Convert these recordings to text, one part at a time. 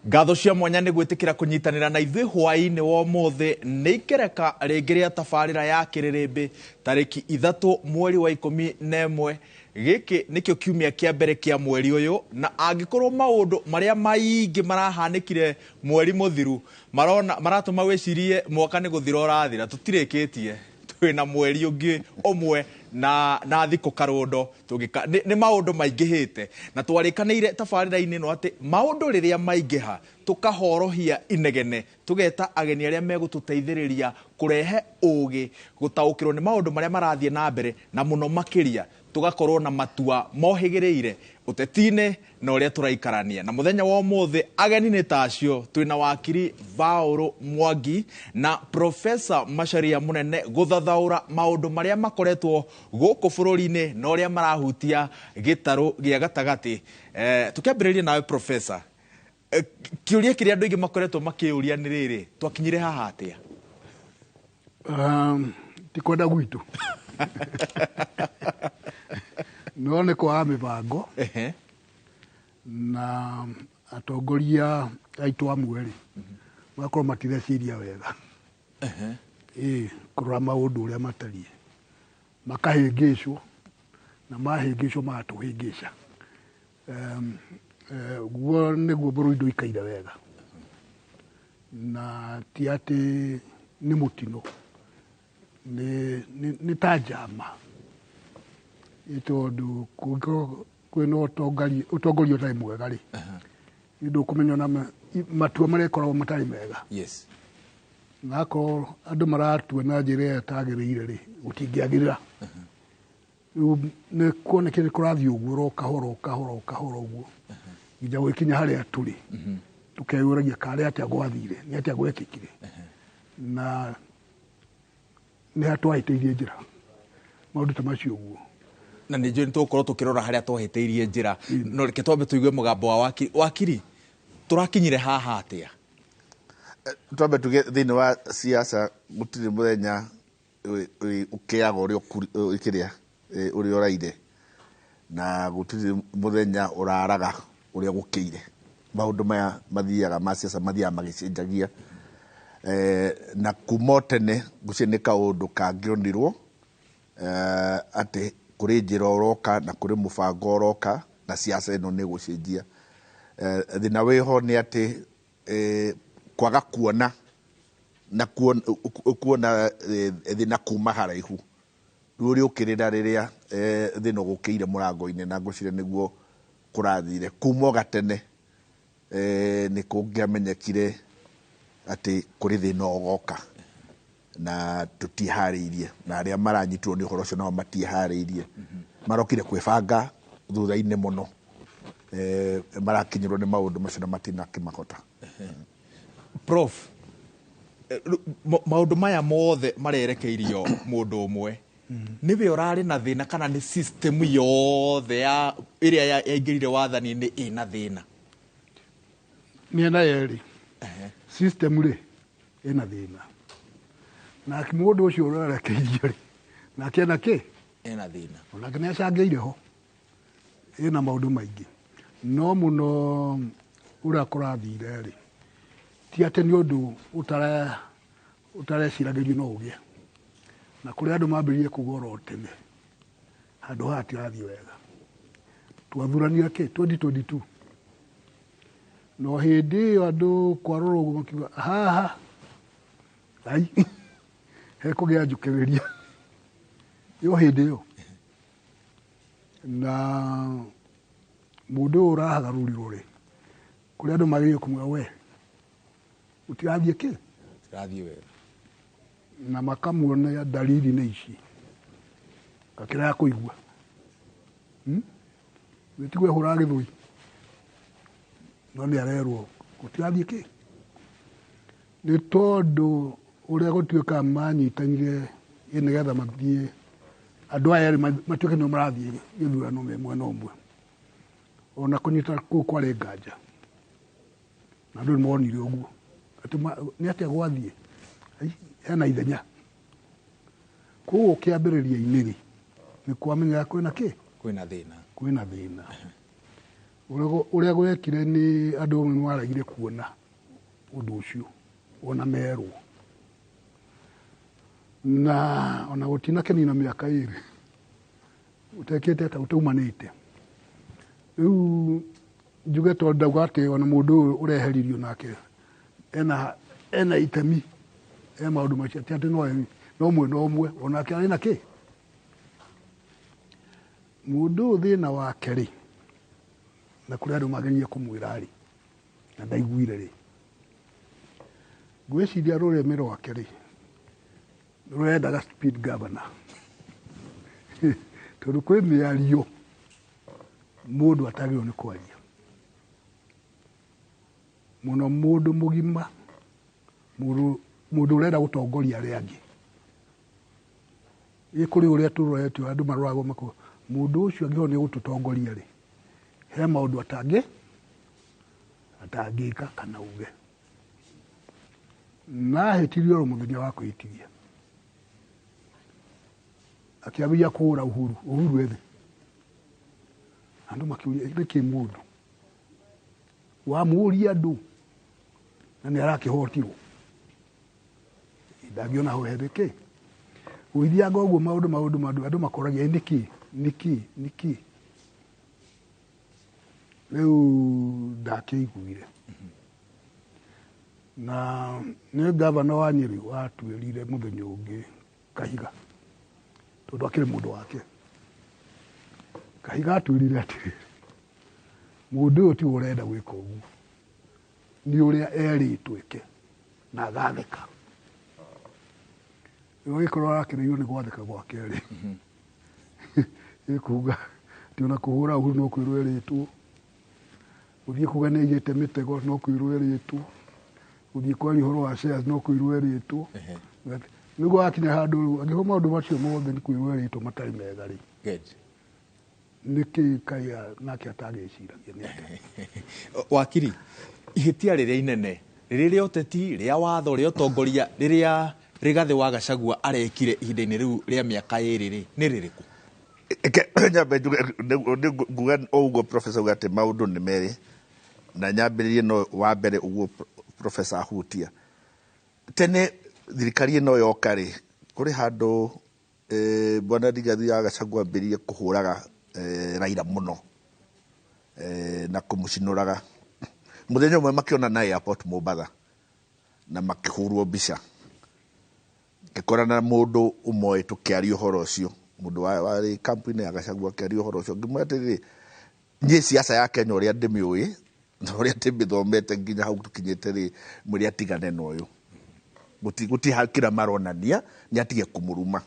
Ngatho cia mwanya nĩ gwĩtĩkĩra kũnyitanĩra na ithuĩ hwaĩ-inĩ wa ũmũthĩ nĩ ikereka rĩngĩ rĩa tabarĩra ya Kĩrĩrĩmbĩ tarĩki 3 mweri wa 11. Gĩkĩ nĩkĩo kiumia kĩa mbere kĩa mweri ũyũ, na angĩkorwo maũndũ marĩa maingĩ marahanĩkire mweri mũthiru maratũma wĩcirie mwaka nĩ gũthira ũrathira, tũtirĩkĩtie, twĩna mweri ũngĩ ũmwe na thikũ karũndo, nĩ maũndũ maingĩhĩte na twarĩkanĩire tabarĩra-inĩ ĩno atĩ maũndũ rĩrĩa maingĩha tũkahorohia inegene, tũgeta ageni arĩa megũtũteithĩrĩria kũrehe ũgĩ, gũtaũkĩrwo nĩ maũndũ marĩa marathiĩ na mbere, na mũno makĩria tugakorwo na matua mohĩgĩrĩire ũteti-inĩ na ũrĩa tũraikarania. Na mũthenya wa ũmũthĩ ageni nĩ tacio, twĩna wakiri Paul Mwangi na Profesa Macharia Mũnene gũthathaũra maũndũ marĩa makoretwo gũkũ bũrũri-inĩ na ũrĩa marahutia gĩtarũ gĩa gatagatĩ. Tukĩambĩrĩria nawe Profesa, kĩũria kĩrĩa andũ aingĩ makoretwo makĩũria nĩ rĩrĩ, twakinyire haha atĩa? Tikwenda gwitũ no nĩ kwaga mĩbango na atongoria aitũ amwe rĩ magakorwo matireciria wega kũrora maũndũ ũrĩa matariĩ, makahĩngĩcwo na mahĩngĩcwo magatũhĩngĩca. Guo nĩguo bũrũri ndũikaire wega, na ti atĩ nĩ mũtino, nĩ ta njama, tondũ kũngĩkorwo kwĩna ũtongoria ũtarĩ mwega rĩ, nĩ ndũkũmenya na matua marekoragwo matarĩ mega. Nakorwo andũ maratua na njĩra ĩrĩa ĩtagĩrĩire rĩ, gũtingĩagĩrĩra. Rĩu nĩ kuoneka nĩ kũrathiĩ ũguo ro kahora ũguo nginya gwĩkinya harĩa tũrĩ, tũkeyũragia karĩ atĩa gwathire, nĩ atĩa gwekĩkire, na nĩ hatwahĩtĩirie njĩra maũndũ ta macio ũguo. Na nĩ njũĩ nĩ tũgũkorwo tũkĩrora harĩa twahĩtĩirie njĩra, no reke twambe tũigue mũgambo wa wakiri, tũrakinyire haha atĩa? Twambe tuge thĩinĩ wa siasa gũtirĩ mũthenya ũkĩaga ũrĩa ũraire, na gũtirĩ mũthenya ũraraga ũrĩa gũkĩire. Maũndũ maya mathiaga ma siasa mathiaga magĩcenjagia, na kuma tene gũtirĩ nĩ kaũndũ kangĩonirwo atĩ kũrĩ njĩra ũroka na kũrĩ mũbango ũroka na siasa ĩno nĩ gũcenjia. Thĩna wĩho nĩ atĩ kwaga kuona na kuona thĩna kuma haraihu, rĩu ũrĩ ũkĩrĩra rĩrĩa thĩna gũkĩire mũrango-inĩ, na ngwĩciria nĩguo kũrathire kuma gatene. Nĩ kũngĩamenyekire atĩ kũrĩ thĩna ũgoka na tũtiharĩirie, na arĩa maranyitirwo nĩ ũhoro ũcio nao matiharĩirie, marokire kwĩbanga thutha-inĩ mũno, marakinyĩrwo nĩ maũndũ macio na matinakĩmahota. Prof, maũndũ maya mothe marerekeirio mũndũ ũmwe, nĩwe ũrarĩ na thĩna kana nĩ system yothe ĩrĩa yaingĩrire wathani-inĩ ĩna thĩna? Mĩena yerĩ, system rĩ ĩna thĩna, na mũndũ ũcio ũrerekeirio rĩ nake ena kĩ? Ena thĩna. Onake nĩ acangĩire ho, ĩna maũndũ maingĩ, no mũno ũrĩa kũrathire rĩ, ti atĩ nĩ ũndũ ũtareciragĩrio no ũgĩe, na kũrĩ andũ mambĩrĩrie kuga oro tene handũ haha hatirathiĩ wega. Twathuranire kĩ 2022, no hĩndĩ ĩyo andũ kwarora ũguo makiuga haha hekũgĩa njũkĩrĩria yo hĩndĩ ĩyo, na mũndũ ũyũ ũrahagarũrirwo rĩ, kũrĩ andũ magĩrĩire kũmwĩra we ũtirathiĩ kĩ? Ũtirathiĩ wega. Na makamuonia dalili nĩ ici, gakĩra ya kũigua wĩtigwe hũra gĩthũi, no nĩ arerwo ũtirathiĩ kĩ? Nĩ tondũ ũrĩa gũtuĩka manyitanire nĩgetha mathiĩ, andũ aya erĩ matuĩke nĩo marathiĩ gĩthurano me mwena ũmwe, ona kũnyita kũu kwarĩ nganja, na andũ nĩmonire ũguo atĩ nĩ atĩa gwathiĩ, hena ithenya. Koguo kĩambĩrĩria-inĩ rĩ nĩ kwamenyaga kwĩna kĩ? Kwĩna thĩna. Kwĩna thĩna. Uria gwekire ni andu amwe maragire kuona undu ucio ona merwo na ona gutina kenina miaka iri utekete ta utaumanite riu njuge tondu ndauga ati ona mundu ureheririo nake ena itemi maundu macio ati no mwe onake ari na ki mundu thina wake ri na kuri andu mageririe kumwira ri na ndaiguire ri gwiciria rurimi rwake ri rurendaga speed governor tondu kwi miario mundu atagirwo ni kwaria muno mundu mugima mundu urenda gutongoria aria angi ikuri uria turoretio andu maroragwo mako mundu ucio angihwo ni gututongoria ri he maundu atangika kana uge na hetirio ro muthenya wa kwitiria akiambia kura uhuru ethe andu makiuria iki mundu wa muria andu na ni arakihotirwo ndagiona ho hebeke uithia goguo maundu andu makoragia niki riu ndakiiguire na ni gavana wa Nyeri watwirire muthenya ungi Kahiga tondu akiri mundu wake Kahiga atwirire atiri mundu uyu ti urenda gwika uguo ni uria eritwike na agatheka gikorwo arakiririo ni gwatheka gwake ri ikuga ti ona kuhura uhuru no kwirwo eritwo uthie kuga ni igite mitego no kwirwo eritwo uthie kwari horo wa shares no kwirwo eritwo nigo akinya handu agiho maundu macio mothe ni kwirwo eritwo matari mega ri niki kaya nake atagiciragia ni wakiri ihitia riria inene riria uteti ria watho ria utongoria riria Rigathi wa Gachagua arekire ihinda-ini riu ria miaka iri ri ni ririku nyambe nguga uguo professor ugate maundu ni meri na nyambiririe no wa mbere uguo professor ahutia tene thirikari no yoka ri kuri handu bwana Rigathi wa Gachagua ambirie kuhuraga Raila muno na kumucinuraga muthenya umwe makiona na airport Mombasa na makihurwo mbica gikorana mundu umwe tukiaria uhoro ucio mundu wa kampuni ya Gachagua akiaria uhoro ucio ngimwatiri nyi siasa ya Kenya uria ndimiui na uria ndimithomete nginya hau tukinyite ri muri atigane na uyu guti hakira maronania ni atige kumuruma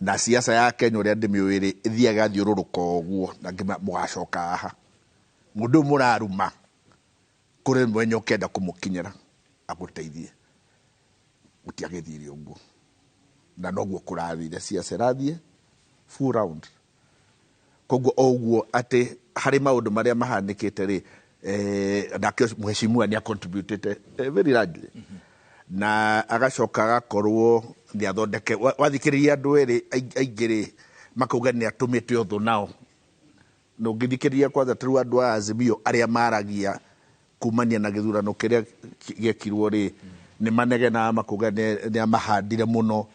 na siasa ya Kenya uria ndimiui ri ithiaga thiururuka uguo na ngima mugacoka aha mundu muraruma kuri mwenye ukenda kumukinyira aguteithie utiagethire uguo na noguo kurathire siasa rathie full round koguo oguo ati hari maundu maria mahanikite ri na mheshimiwa ni contributed very largely na agacoka agakorwo ni athondeke wathikiriria andu eri aingiri makauga ni atumite uthu nao no ngithikiriria kwanza tru andu a Azimio aria maragia kumania na githurano kiria gekirwo ri ni manegena makuga ni amahandire muno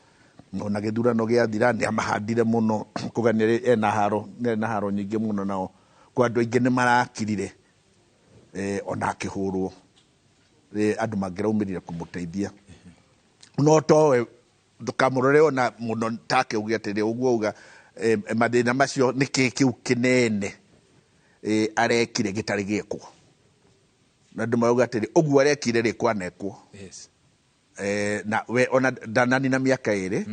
na githurano gia thira ni amahandire muno kuga ni ena haro nyingi muno nao kwa andu aingi ni marakirire ona akihurwo andu mangiraumirire kumuteithia no towe ndukamurore ona muno take ugia atiri uguo uga mathina macio ni kiu kinene arekire gitari giekwo na andu mauga atiri uguo arekire ri kwanekwo yes na we ona danani na miaka iri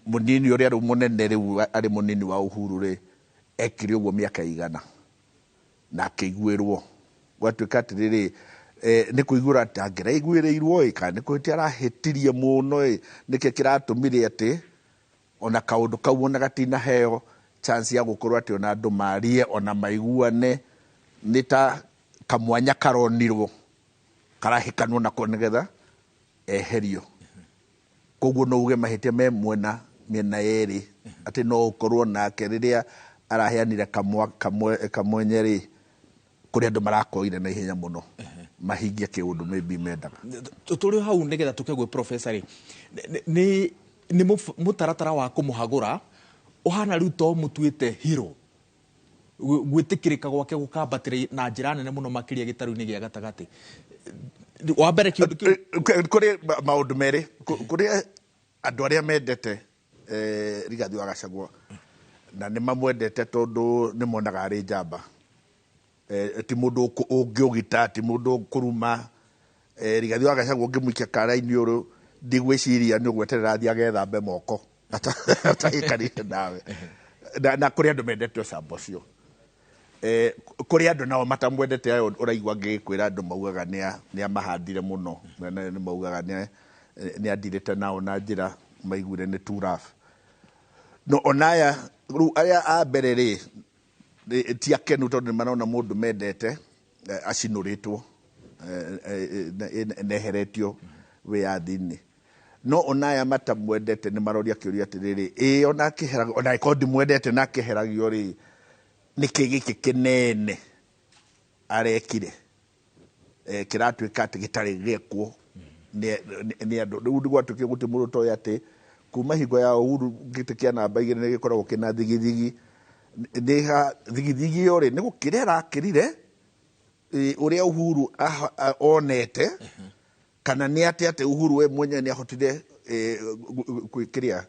munini uria ru munene riu ari munini wa Uhuru ri ekire uguo miaka igana na akiguirwo gwatuika atiriri ni kuigura tangira iguireirwo ika ni kwiti arahetirie muno niki kiratumire ati ona kaundu kau ona gatina heo chance ya gukorwo ati ona andu marie ona maiguane ni ta kamwanya karonirwo karahikanwo na konegetha eherio koguo no uge mahitia me miena yeri ati no ukorwo nake riria araheanire kamwenye rĩ kũrĩ andũ marakoire na ihenya mũno mahingie kĩũndũ maybe mendaga tũrĩ hau nĩgetha tũkegwe professor rĩ nĩ mũtaratara wa kũmũhagũra ũhana rĩu to mũtuĩte hero gwĩtĩkĩrĩka gwake gũkambatĩra na njĩra nene mũno makĩria gĩtarũ-inĩ gĩa gatagatĩ wa mbere kĩũndũ kũrĩ maũndũ merĩ kũrĩ andũ arĩa mendete Rigathi wa Gachagua na nĩ mamwendete tondũ nĩ monaga arĩ njamba ti mũndũ ũngĩũgita ti mũndũ kũruma Rigathi wa Gachagua ũngĩmũikia kara-inĩ ũrũ ndigwĩciria nĩ ũgweterera athiĩ agethambe moko atagĩkanĩte nawe na kũrĩ andũ mendete ũcamba ũcio kũrĩ andũ nao matamwendete ayo ũraigua ngĩkwĩra andũ maugaga nĩ amahandire mũno nĩ maugaga nĩ andirĩte nao na njĩra maiguire nĩ too rough no onaya rĩu arĩa a mbere rĩ ti akenu tondũ nĩ marona mũndũ mendete acinũrĩtwo neheretio wĩyathi-inĩ no onaya matamwendete nĩ maroria kĩũria atĩrĩrĩ ona akĩheragio ona angĩkorwo ndimwendete na akĩheragio rĩ nĩkĩ gĩkĩ kĩnene arekire kĩratuĩka atĩ gĩtarĩ gĩekwo nĩ andũ rĩu gwatuĩkire gũtĩ mũndũ toĩ atĩ kuma hingo ya Uhuru gĩtĩ kĩa namba 2 nĩ gĩkoragwo kĩna thigithigi thigithigi ĩyo rĩ nĩ gũkĩrĩa arakĩrire ũrĩa Uhuru onete kana nĩ atĩ Uhuru we mwenyewe nĩ ahotire gwĩkĩrĩa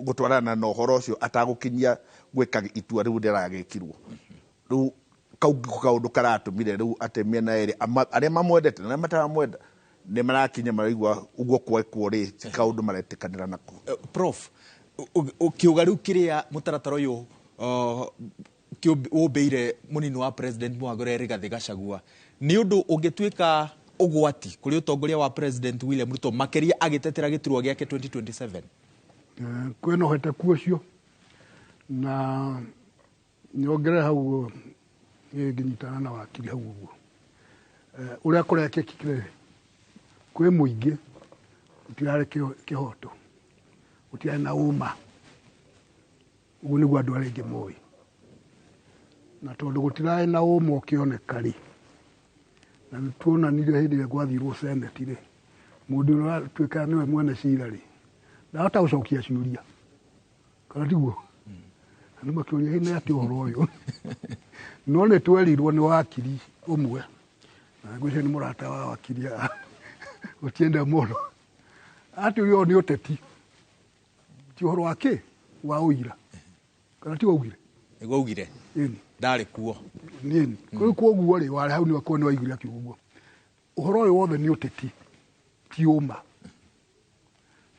gũtwarana na ũhoro ũcio atagũkinyia gwĩka itua rĩu rĩragĩkirwo rĩu kaũndũ karatũmire rĩu atĩ mĩena ĩrĩ arĩa mamwendete na arĩa mataramwenda nĩ marakinya maraigua ũguo kwekwo rĩ ti kaũndũ maretĩkanĩra nako prof ũkĩuga rĩu kĩrĩa mũtaratara ũyũ ũmbĩire mũnini wa president Mwagũre Rigathi Gachagua nĩ ũndũ ũngĩtuĩka ũgwati kũrĩ ũtongoria wa president William Ruto makĩria agĩtetera gĩturwa gĩake 2027 kwĩna ũhoteku ũcio na nyongere hau ngĩnyitana na wakiri hau ũguo ũrĩa kũrekĩkire kwĩ mũingĩ gũtirarĩ kĩhoto gũtirarĩ na ũma ũguo nĩguo andũ arĩa aingĩ moĩ na tondũ gũtirarĩ na ũma ũkĩoneka rĩ na nĩtuonanirio hĩndĩ ĩrĩa gwathirwo senate rĩ mũndũ ũrĩa watuĩkaga nĩwe mwene cira rĩ ndahota gũcokia ciũria kana tiguo andũ makĩũria nĩ atĩ ũhoro ũyũ no nĩ twerirwo nĩ wakiri ũmwe na ngwĩciria nĩ mũrata wa wakiri Otiende Amollo atĩ ũyũ nĩ ũteti ti ũhoro wake wa ũira kana ti waugire nĩguo augire ndarĩ kuo nini kũrĩ kuoguo rĩ warĩ hau nĩ wakorwo nĩ waigire akiuga ũguo ũhoro ũyũ wothe nĩ ũteti ti ũma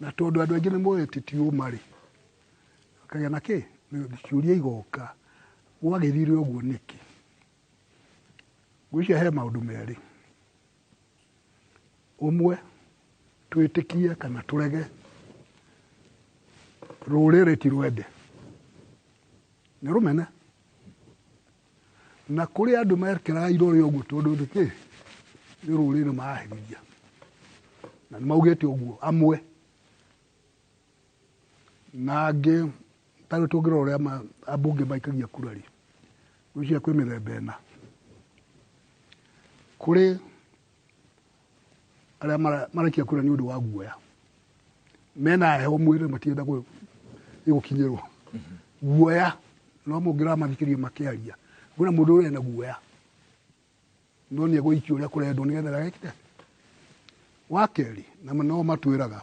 na tondũ andũ aingĩ nĩ moĩ atĩ ti ũma rĩ akagĩa na kĩ ciũria igoka gwagĩthire ũguo nĩkĩ gwĩcia he maũndũ merĩ ũmwe twĩtĩkie kana tũrege rũrĩrĩ ti rwende nĩ rũmene na kũrĩ andũ mekĩraga irore ũguo tondũ nĩkĩ nĩ rũrĩrĩ marahĩrĩria na nĩ maugĩte ũguo amwe na angĩ tarĩ tũngĩrora ũrĩa ambunge maikagia kura rĩ gwĩcia kwĩ mĩthemba ĩna kũrĩ arĩa maraikia kura nĩ ũndũ wa guoya mena heho mwĩrĩ matienda gũkinyĩrwo guoya no mũngĩramathikĩria makĩaria kwĩna mũndũ ũrĩa ena guoya no nĩ egũikio ũrĩa kũrendwo nĩgetha gagĩkĩte wa kerĩ na no matwĩraga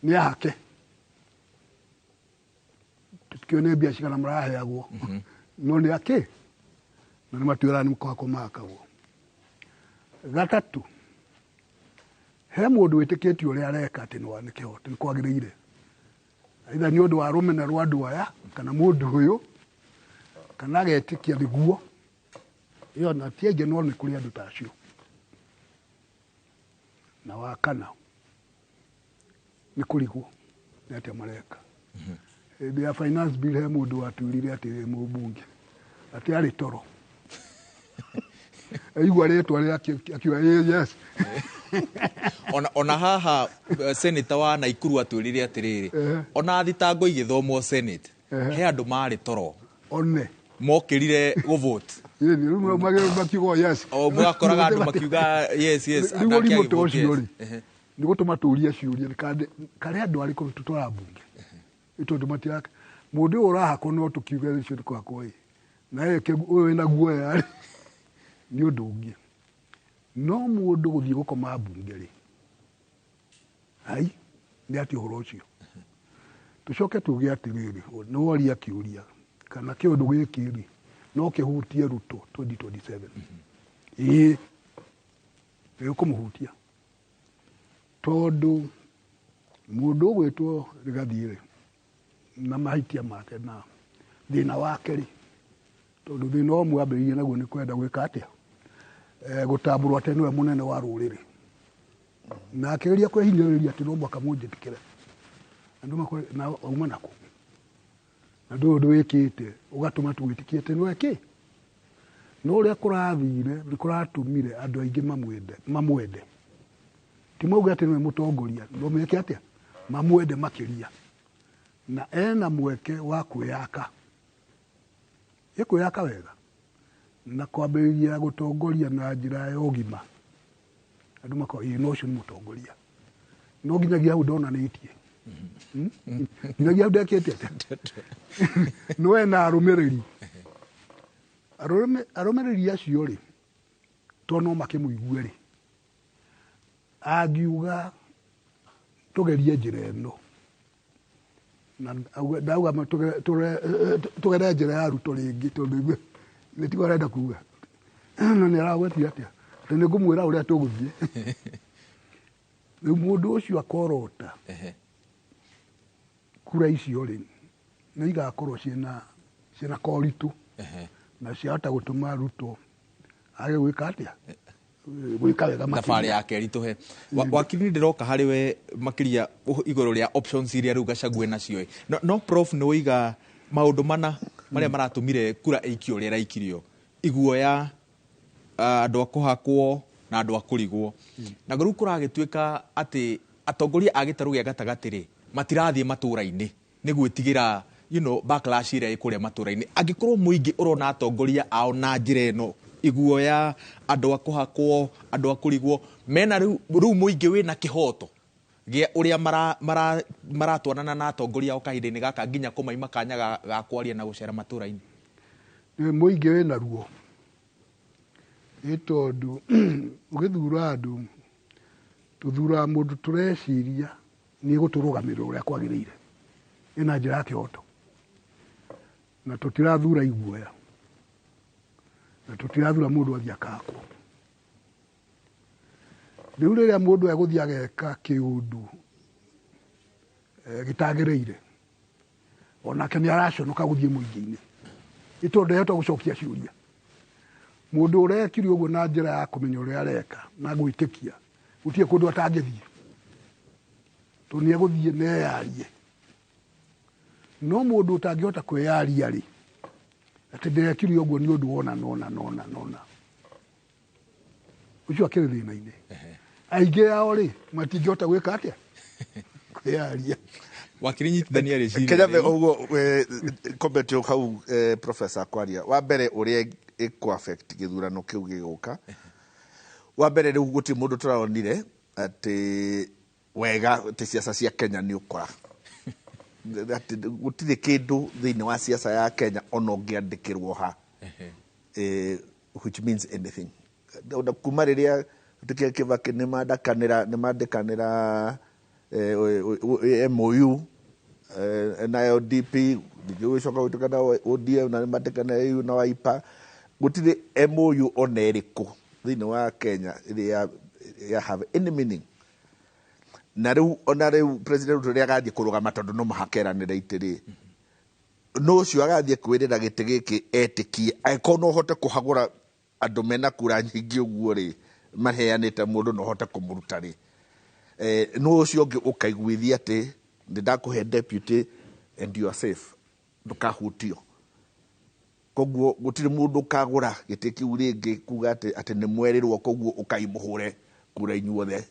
nĩ ahake tũtikĩone mbia cigana maraheagwo no nĩ akĩ na nĩ matwĩraga nĩ mũkahako makagwo gatatũ he mũndũ wĩtĩkĩtio ũrĩa areka atĩ nĩ kĩhoto nĩ kwagĩrĩire aitha nĩ ũndũ wa rũmena rwa andũ aya kana mũndũ ũyũ kana agetĩkia nĩguo ĩyo na ti aingĩ no nĩ kũrĩ andũ ta acio na wa kana nĩ kũrigwo nĩ atĩa mareka hĩndĩ ya finance bill he mũndũ watwĩrire atĩ mũmbunge atĩ arĩ toro aigua rĩtwa rĩrĩa akiuga yes ona haha senator wa Naikuru atwĩrire atĩrĩrĩ ona thitango igĩthomwo senate he andũ marĩ toro one mokirire go vote yeni rumwe makiuga yes o mwakoraga andu makiuga yes niguo rimoto ucio ri ni gutuma turia ciuria kare andu ari ko tutwara bunge itondu matiaka mundu urahako no tukiuga icio kwa koi na yeke uyu ina guoya ri ni undu ungi no mundu guthii gukoma bunge ri ai ni ati horo ucio tucoke tuge atiriri no waria kiuria kana kiundu gikiri no kihutie Ruto 2027 ii ni kumuhutia tondu mundu gwitwo Rigathire na mahitia make na thina wake ri tondu thina omwe ambiririe naguo ni kwenda gwika atia gutamburwa ati niwe munene wa ruriri na akigeria kwehinyiriria ati no mwaka munjitikire andu makore na auma nako na ndu wikite ugatuma tuwitikie ati niwe ki no uria kurathire ni kuratumire andu aingi mamwende ti mauga ati niwe mutongoria no meke atia mamwende makiria na ena mweke wa kwiyaka ikwiyaka wega na kwambiriria gutongoria na njira ya ugima andu mako no ucio ni mutongoria no nginyagia hau ndonanitie nginyagia ndekete no ena arumiriri acio ri to no makimuigue ri agiuga tugerie njira ino na ndauga tugere njira ya Ruto ringi tondu ni tigo arenda kuga na ni aragwetia atia ni ngumwira uria tuguthie ni mundu ucio akorota kura icio ri ni igakorwo ciina koritu na ciahota gutuma Ruto age gwika atia gwika wega thabari yake rituhe wakiri ndiroka hari we makiria iguru ria options iria riu Gachagua nacio no prof no iga maundu mana maria maratumire kura ikio ria raikirio iguoya andu akuhakwo na andu akurigwo na guru kuragituika ati atongoria agitaru gia gatagati ri matirathie matura-ini ni gwitigira backlash iria ikuria matura-ini angikorwo muingi urona atongoria ao na njira ino iguoya andu akuhakwo andu akurigwo mena riu muingi wina kihoto gia uria maratwanana na atongoria okahinda-ini gaka nginya kumaima kanya ga kwaria na gucera matura-ini muingi wina ruo itondu ugithura andu tuthura mundu tureciria ni guturugamirira uria kwagirire ina njira ya kihoto na tutirathura iguoya na tutirathura mundu athia kakwo riu riria mundu eguthia geka kiundu gitagireire onake ni araconoka guthie muingi-ini itondu yahota gucokia ciuria mundu urekiri uguo na njira ya kumenya uria areka na gwitikia gutie kundu atangithie to ni eguthie neyarie no mundu utangihota kweyaria ri ati ndirekiri uguo ni undu wona nona ucio akiri thina-ini aingi ao ri matingihota gwika atia kweyaria wakirinyitithania reciria kenyabe uguo comment hau professor kwaria wa mbere uria iko affect githurano kiu giguka wa mbere riu guti mundu turaonire ati wega ati siasa cia Kenya ni ukora ati gutire kindu thiini wa siasa ya Kenya ono ngiandikirwo ha which means anything kuma riria tukia Kibaki ni mandikanira MOU na LDP ndio coka gutukana ODM na mandikana EU na Wiper gutire MOU oneriku thiini wa Kenya iria ya have any meaning na riu president Ruto ria gathie kurugama tondu no muhakeranire itiri no ucio agathie kwirira giti giki etikie aiko no hote kuhagura andu mena kura nyingi uguo ri maheanite mundu no hote kumuruta ri no ucio ngi ukaiguithia ati ndakuhe deputy and you are safe ndukahutio koguo gutire mundu kagura giti kiu ringi kuga ati ni mwerirwo koguo ukaimuhure kura inyuothe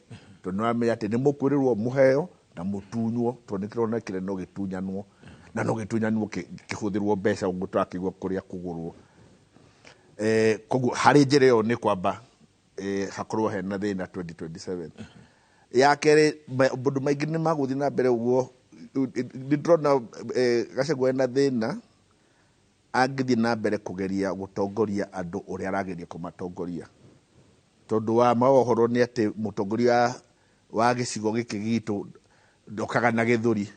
to no amenya ati ni mukwirirwo muheo na mutunywo to ni kirona kire no gitunyanwo na no gĩtunyanwo kĩhũthĩrwo mbeca gũtũrakĩigua kũrĩa kũgũrwo koguo harĩ njĩra ĩyo nĩ kwamba hakorwo hena thĩna 2027 ya kerĩ mũndũ maingĩ nĩ magũthiĩ na mbere ũguo nĩ ndĩrona Gachagua ena thĩna angĩthiĩ na mbere kũgeria gũtongoria andũ ũrĩa arageria kũmatongoria tondũ wa maũhoro nĩ atĩ mũtongoria wa gĩcigo gĩkĩ gitũ ndokaga na gĩthũri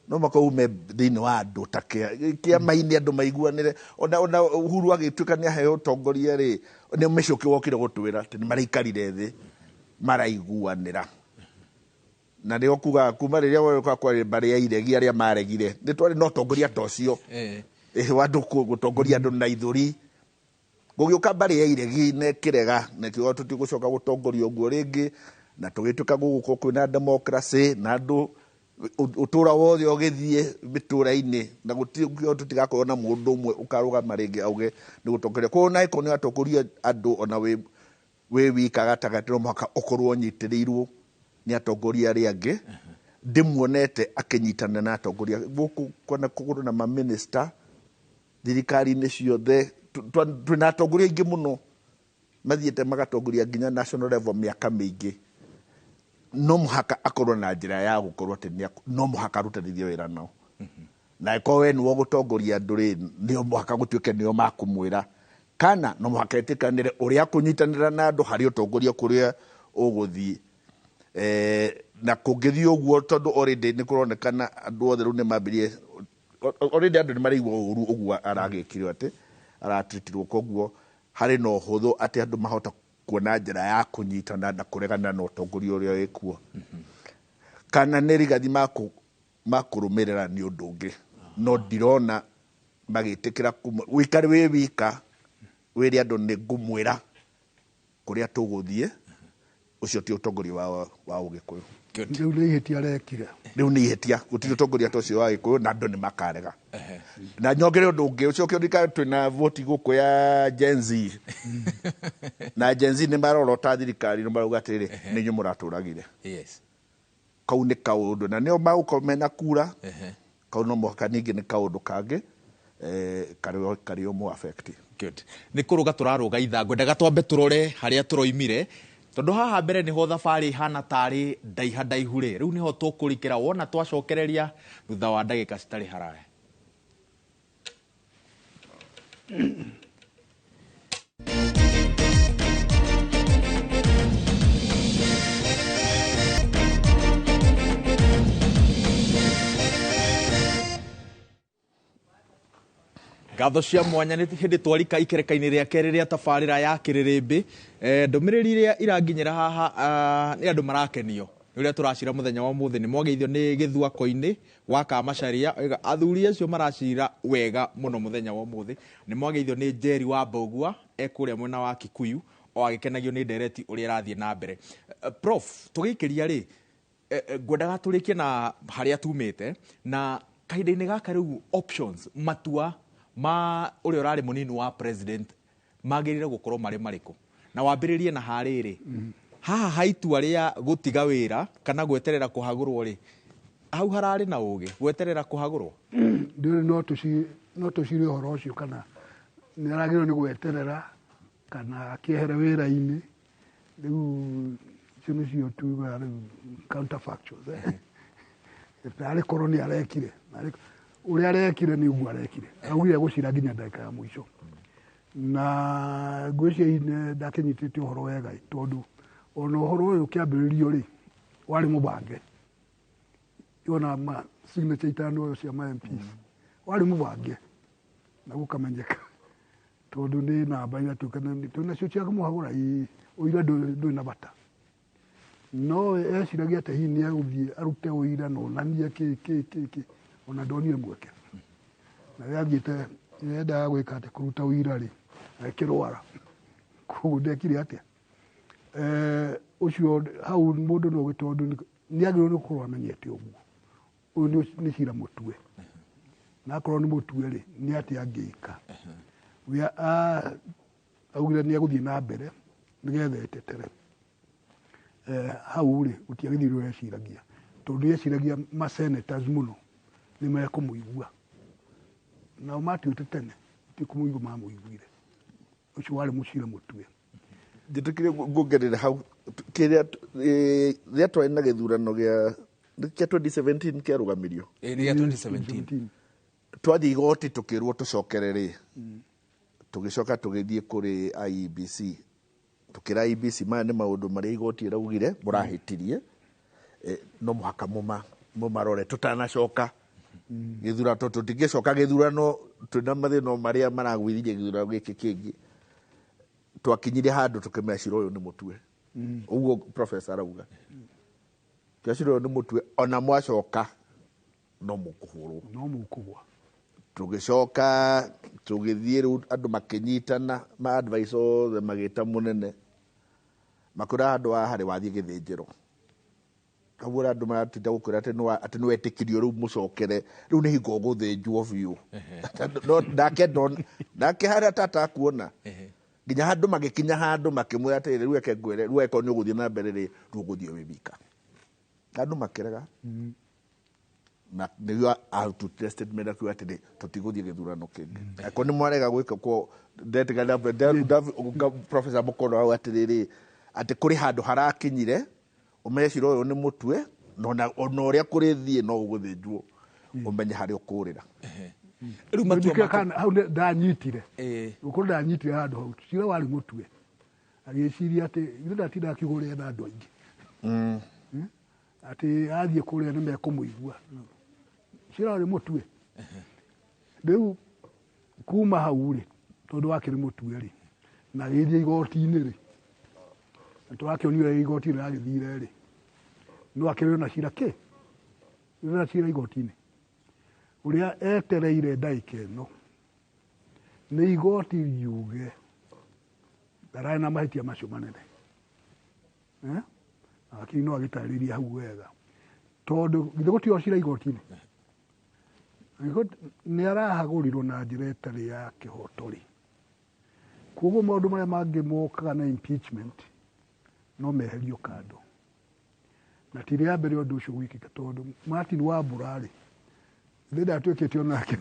no makaume thĩinĩ wa andũ ta kĩama-inĩ andũ maiguanĩre ona Uhuru agĩtuĩka nĩ aheo ũtongoria rĩ nĩ mĩcoki wokire gũtwĩra atĩ nĩ maraikarire thĩ maraiguanĩra na nĩ okuga kuma rĩrĩa woka kwarĩ mbarĩ ya iregi arĩa maregire nĩ twarĩ na ũtongoria ta ũcio wa andũ gũtongoria andũ na ithũri gũgĩũka mbarĩ ya iregi nekĩrega nekĩuga tũtigũcoka gũtongoria ũguo rĩngĩ na tũgĩtuĩka gũgũkorwo kwĩna democracy na andũ ũtũra wothe ũgĩthiĩ mĩtũra-inĩ na tũtigakorwo na mũndũ ũmwe ũkarũgama rĩngĩ auge nĩ gũtongoria koguo na ĩkorwo nĩ atongoria andũ ona wĩ wika gatagatĩ no mũhaka ũkorwo ũnyitĩrĩirwo nĩ atongoria arĩa angĩ ndĩmuonete akĩnyitana na atongoria gũkũ kũgũrũ na maminista thirikari-inĩ ciothe twĩna atongoria aingĩ mũno mathiĩte magatongoria nginya national level mĩaka mĩingĩ no mũhaka akorwo na njĩra ya gũkorwo atĩ no mũhaka arutanithie wĩra nao na ĩkorwo we nĩwe gũtongoria andũ rĩ nĩo mũhaka gũtuĩke nĩo makũmwĩra kana no mũhaka etĩkanĩre ũrĩa kũnyitanĩra na andũ harĩ ũtongoria kũrĩa ũgũthiĩ na kũngĩthiĩ ũguo tondũ already nĩ kũronekana andũ othe rĩu nĩ mambĩrie already andũ nĩ maraigua ũru ũguo aragĩkirwo atĩ aratreatirwo koguo harĩ na ũhũthũ atĩ andũ mahota kuona njĩra ya kũnyitana na kũregana na ũtongoria ũrĩa wĩkuo kana nĩ rigathi makũrũmĩrĩra nĩ ũndũ ũngĩ no ndirona magĩtĩkĩra wĩikare wĩ wika wĩrĩ andũ nĩ ngũmwĩra kũrĩa tũgũthiĩ ũcio ti ũtongoria wa Ũgĩkũyũ rĩu nĩ ihĩtia arekire rĩu nĩ ihĩtia gũtirĩ ũtongoria ta ũcio wa Gĩkũyũ na andũ nĩ makarega na nyongere ũndũ ũngĩ ũcio kĩoneka twĩna voti gũkũ ya Gen Z na Gen Z nĩ marora ta thirikari nĩ marauga atĩrĩ nĩ inyuĩ mũratũragire kau nĩ kaũndũ na nĩo magũkorwo mena kura kau no mũhaka ningĩ nĩ kaũndũ kangĩ karĩ o mũ affect nĩ kũrũga tũrarũga itha ngwendaga twambe tũrore harĩa tũroimire tondũ haha mbere nĩho thabarĩ ihana tarĩ ndaiha ndaihu rĩ rĩu nĩho tũkũrikĩra wona twacokereria thutha wa ndagĩka citarĩ haraya ngatho cia mwanya nĩ hĩndĩ twarika ikereka-inĩ rĩa kerĩ rĩa tabarĩra ya Kĩrĩrĩmbĩ ndũmĩrĩri iria iranginyĩra haha nĩ andũ marakenio nĩ ũrĩa tũracira mũthenya wa ũmũthĩ nĩ mwageithio nĩ Gĩthua-Koinĩ wa Kamacharia athuri acio maracira wega mũno mũthenya wa ũmũthĩ nĩ mwageithio nĩ Njeri wa Mbogua ekũrĩa mwena wa Kikuyu o agĩkenagio nĩ ndereti ũrĩa ĩrathiĩ na mbere Prof tũgĩikĩria rĩ ngwendaga tũrĩkie na harĩa tumĩte na kahinda-inĩ gaka rĩu options matua ma ũrĩa ũrarĩ mũnini wa president magĩrĩire gũkorwo marĩ marĩkũ na wambĩrĩrie na harĩrĩ haha haitua rĩa gũtiga wĩra kana gweterera kũhagũrwo rĩ hau hararĩ na ũgĩ gweterera kũhagũrwo ndĩrĩ no tũcire ũhoro ũcio kana nĩ aragĩrwo nĩ gweterera kana akĩehere wĩra-inĩ rĩu icio nĩcio tugaga rĩu counterfactuals arĩ korwo nĩ arekire ũrĩa arekire nĩ ũguo arekire augire gũcira nginya ndagĩka ya mũico na ngwĩciria ndakĩnyitĩte ũhoro wega tondũ ona ũhoro ũyũ ũkĩambĩrĩrio rĩ warĩ mũbange ona signature itano cia ma MPs warĩ mũbange na gũkamenyeka tondũ nĩ namba igatuĩka nacio cia kũmũhagũra ũira ndũrĩ na bata no eciragia atĩ hihi nĩ egũthiĩ arute ũira na onanie kĩ ona ndonire mweke na rĩrĩa athiĩte nĩendaga gwĩka atĩ kũruta ũira rĩ akĩrwara koguo ndekire atĩa ũcio hau mũndũ no gĩtondũ nĩ agĩrĩirwo nĩ gũkorwo amenyete ũguo ũyũ nĩ cira mũtue na akorwo nĩ mũtue rĩ nĩ atĩ angĩka augire nĩ egũthiĩ na mbere nĩgetha etetere hau rĩ gũtiagĩthirwo eciragia tondũ eciragia ma senators mũno nĩ mekũmũigua nao matuĩte tene ti kũmũigua mamũiguire ũcio warĩ mũcira mũtue njĩtĩkire ngũngerera hau kĩrĩa rĩrĩa twarĩ na gĩthurano gĩa 2017 kĩarũgamirio Ĩrĩa 2017 twathiĩ igoti tũkĩrwo tũcokerere tũgĩcoka tũgĩthiĩ kũrĩ IEBC tũkĩra IEBC maya nĩ maũndũ marĩa igoti ĩraugire mũrahĩtirie no mũhaka mũmarore tũtanacoka gĩthurano tũtingĩcoka gĩthurano twĩna mathĩna marĩa maragwĩririe gĩthurano gĩkĩ kĩngĩ twakinyire handũ tũkĩmenya cira ũyũ nĩ mũtue ũguo professor arauga cira ũyũ nĩ mũtue ona mwacoka no mũkũhũrwo tũgĩcoka tũgĩthiĩ rĩu andũ makĩnyitana ma advice othe magĩta mũnene makũra andũ harĩ wathiĩ gĩthĩnjĩro kaguo andũ maratinda gũkwĩra atĩ nĩ wetĩkirio rĩu mũcokere rĩu nĩ hingo gũthĩnjwo biũ ndake harĩa tata kuona nginya handũ magĩkinya handũ makĩmwĩra atĩrĩrĩ rĩu reke ngwĩre rĩu eko nĩ ũgũthiĩ na mbere rĩ rĩu ũgũthiĩ wĩ wika andũ makĩrega na nĩguo arutire statement akiuga atĩrĩ tũtigũthiĩ gĩthurano kĩngĩ eko nĩ mwarega gwĩka ko professor Mũkono au atĩrĩrĩ atĩ kũrĩ handũ harakinyire ũmenye cira ũyũ nĩ mũtue ona ũrĩa kũrĩthiĩ no ũgũthĩnjwo ũmenye harĩa ũkũrĩra rĩu matua hau ndanyitire ũkũrũ ndanyitire handũ hau cira warĩ mũtue agĩciria atĩ ithe ndatinda akĩgũrĩa na andũ aingĩ atĩ athiĩ kũrĩa nĩ mekũmũigua cira warĩ mũtue rĩu kuma hau rĩ tondũ wakĩrĩ mũtue rĩ na gĩthiĩ igoti-inĩ rĩ tũrakĩonire igoti rĩragĩthire rĩ no akĩrĩ na cira kĩ na cira igoti-inĩ ũrĩa etereire ndagĩka ĩno nĩ igoti riuge ndararĩ na mahĩtia macio manene lakini no agĩtarĩria hau wega tondũ githĩ gũtirĩ cira igoti-inĩ nĩ arahagũrirwo na njĩra ĩtarĩ ya kĩhoto rĩ koguo maũndũ marĩa mangĩ mokaga na impeachment no meherio kando na ti rĩa mbere ũndũ ũcio gwĩkĩka tondũ Martin Wambura rĩ thĩ ndatuĩkĩte onake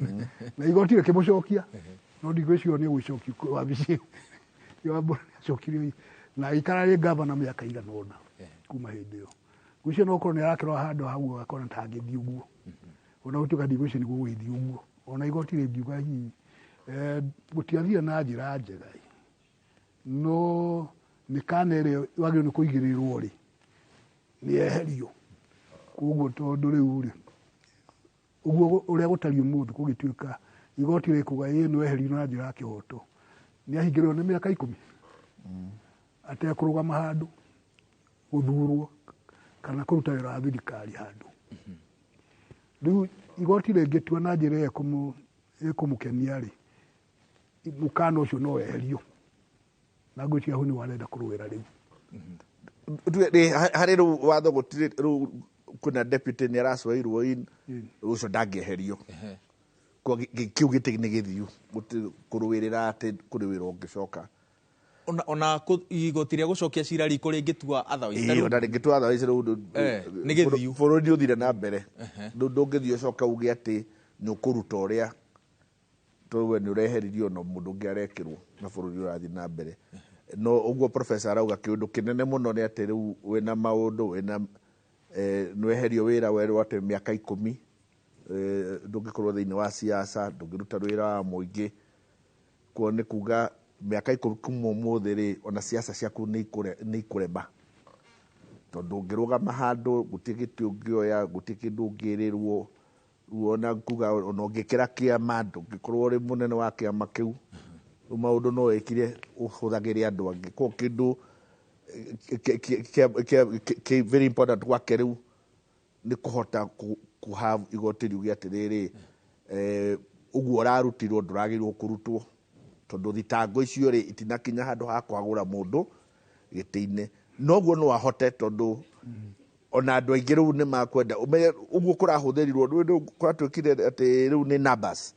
na igoti rĩkĩmũcokia no ndigwĩciria nĩ ũgũcokio wabici Wambura nĩacokirio na aikara rĩ gavana mĩaka igana ũna kuma hĩndĩ ĩyo gwĩciria no ũkorwo nĩ arakĩrora handũ hau akona tangĩthiĩ ũguo ona gũtuĩka ndigwĩciria nĩguo gũgĩthiĩ ũguo ona igoti rĩngiuga hihi gũtiathire na njĩra njega no nĩ kana ĩrĩa wagĩrĩirwo nĩ kũigĩrĩrwo rĩ nĩ eherio koguo tondũ rĩu rĩ ũguo ũrĩa gũtariĩ mũndũ gũgĩtuĩka igoti rĩkuga ĩno eherio na njĩra ya kĩhoto nĩ ahingĩrĩrwo nĩ mĩaka 10 atekũrũgama handũ gũthurwo kana kũruta wĩra wa thirikari handũ rĩu igoti rĩngĩtua na njĩra ĩkũmũkenia rĩ mũkana ũcio no eherio na ngwĩciria hau nĩ warenda kũrũĩra rĩu harĩ rĩu watho gũtirĩ rĩu kwĩna deputy nĩ aracoeirwo ũcio ndangĩeherio kĩu gĩtĩ nĩ gĩthiu kũrũĩrĩra atĩ kũrĩ wĩra ũngĩcoka ona igoti rĩa gũcokia cira riko rĩngĩtua otherwise ona rĩngĩtua otherwise rĩu nĩ gĩthiu bũrũri nĩ ũthire na mbere ndũngĩthiĩ ũcoka uge atĩ nĩ ũkũruta ũrĩa tondũ nĩ ũreheririo no mũndũ ũngĩ arekĩrwo na bũrũri ũrathiĩ na mbere no ũguo professor arauga kĩũndũ kĩnene mũno nĩ atĩ rĩu wĩna maũndũ wĩna nĩweherio wĩra werwo atĩ mĩaka 10 ndũngĩkorwo thĩinĩ wa siasa ndũngĩruta wĩra wa mũingĩ kuo nĩ kuga mĩaka 10 kuma ũmũthĩ rĩ ona siasa ciaku nĩ ikũrema tondũ ũngĩrũgama handũ gũtirĩ gĩtĩ ũngĩoya gũtirĩ kĩndũ ũngĩrĩrwo ona kuga ona ũngĩkĩra kĩama ndũngĩkorwo ũrĩ mũnene wa kĩama kĩu maũndũ no wĩkire ũhũthagĩre andũ angĩ ko kĩndũ very important gwake rĩu nĩ kũhota kũhave igoti riuge atĩrĩrĩ ũguo ũrarutirwo ndũragĩrĩirwo kũrutwo tondũ thitango icio rĩ itinakinya handũ ha kwagũra mũndũ gĩtĩ-inĩ noguo no ahote tondũ ona andũ aingĩ rĩu nĩ makwenda ũmenye ũguo kũrahũthĩrirwo rĩu kwatuĩkire atĩ rĩu nĩ numbers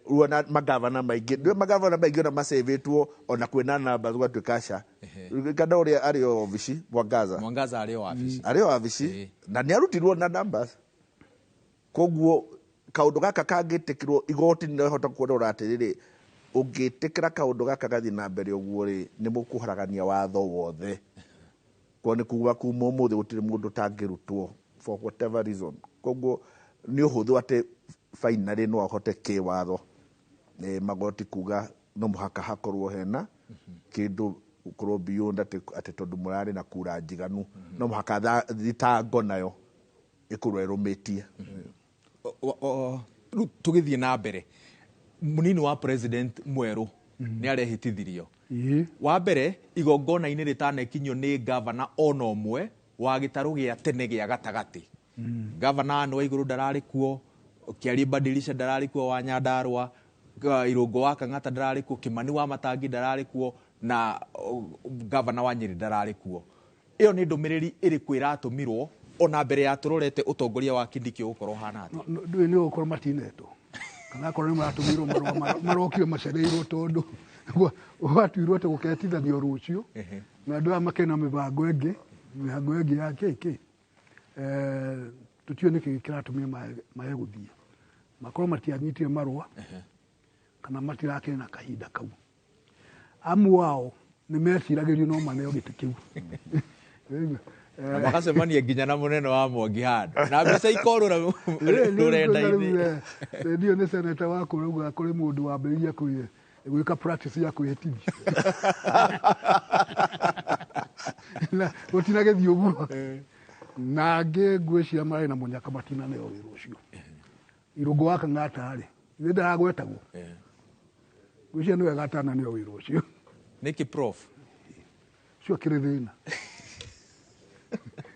ruona magavana maingĩ ona masavĩtwo ona kwĩna numbers gwatuĩka aca kada ũrĩa arĩ o wabici Mwangaza arĩ o wabici na nĩ arutirwo na numbers koguo kaundu gaka kangĩtĩkĩrwo igoti nĩ rĩhota kuonora atĩrĩrĩ ũngĩtĩkĩra kaundu gaka gathi na mbere ũguo rĩ nĩ mũkũharagania watho wothe kwa nĩ kuga kuma ũmũthĩ gũtirĩ mũndũ tangĩrutwo for whatever reason koguo nĩ ũhũthũ atĩ finally no ahote kĩwatho magoti kuga no mũhaka hakorwo hena kĩndũ ũkorwo beyond atĩ tondũ mũrarĩ na kura njiganu no mũhaka thitango nayo ĩkorwo ĩrũmĩtie. Rĩu tũgĩthiĩ na mbere mũnini wa president mwerũ nĩ arehĩtithirio wa mbere igongona-inĩ rĩtanekinyio nĩ gavana ona ũmwe wa gĩtarũ gĩa tene gĩa gatagatĩ. Gavana Anne Waigũrũ ndararĩ kuo, Kĩarĩba Ndirica ndararĩ kuo, wa Nyandarua Irũngũ wa Kang'ata ndararĩ kuo, Kĩmani wa Matangi ndararĩ kuo na gavana wa Nyĩrĩ ndararĩ kuo. Ĩyo nĩ ndũmĩrĩri ĩrĩkũ ĩratũmirwo ona mbere ya tũrorete ũtongoria wa Kindiki ũgũkorwo hana atĩ? Ndũĩ nĩ ũgũkorwo matinetwo kana akorwo nĩ maratũmirwo marokire macereirwo tondũ watuirwo atĩ gũketithanio rũciũ na andũ aya makena mĩbango ĩngĩ ya kĩkĩ tũtiũĩ nĩkĩ kĩratũmia maye gũthiĩ makorwo matianyitire marũa kana matirakĩrĩ na kahinda kau. Amwe ao nĩ meciragĩrio no maneo gĩtĩ kĩu na magacemania nginya na mũnene wa Mwangi handũ na mbica ikorũra rũrenda-inĩ. Ndio nĩ seneta wa kũrauga kũrĩ mũndũ wambĩrĩria gwĩka practice ya kwĩhĩtithia na gũtinagĩthiĩ ũguo na angĩ ngwĩciria marĩ na mũnyaka matinaneo wĩra ũcio. Irũngũ wa Kang'ata rĩ nĩ ndaragwetagwo ngwĩciria nĩ wega atananeo wĩra ũcio. Nĩkĩ prof ũcio kĩrĩ thĩna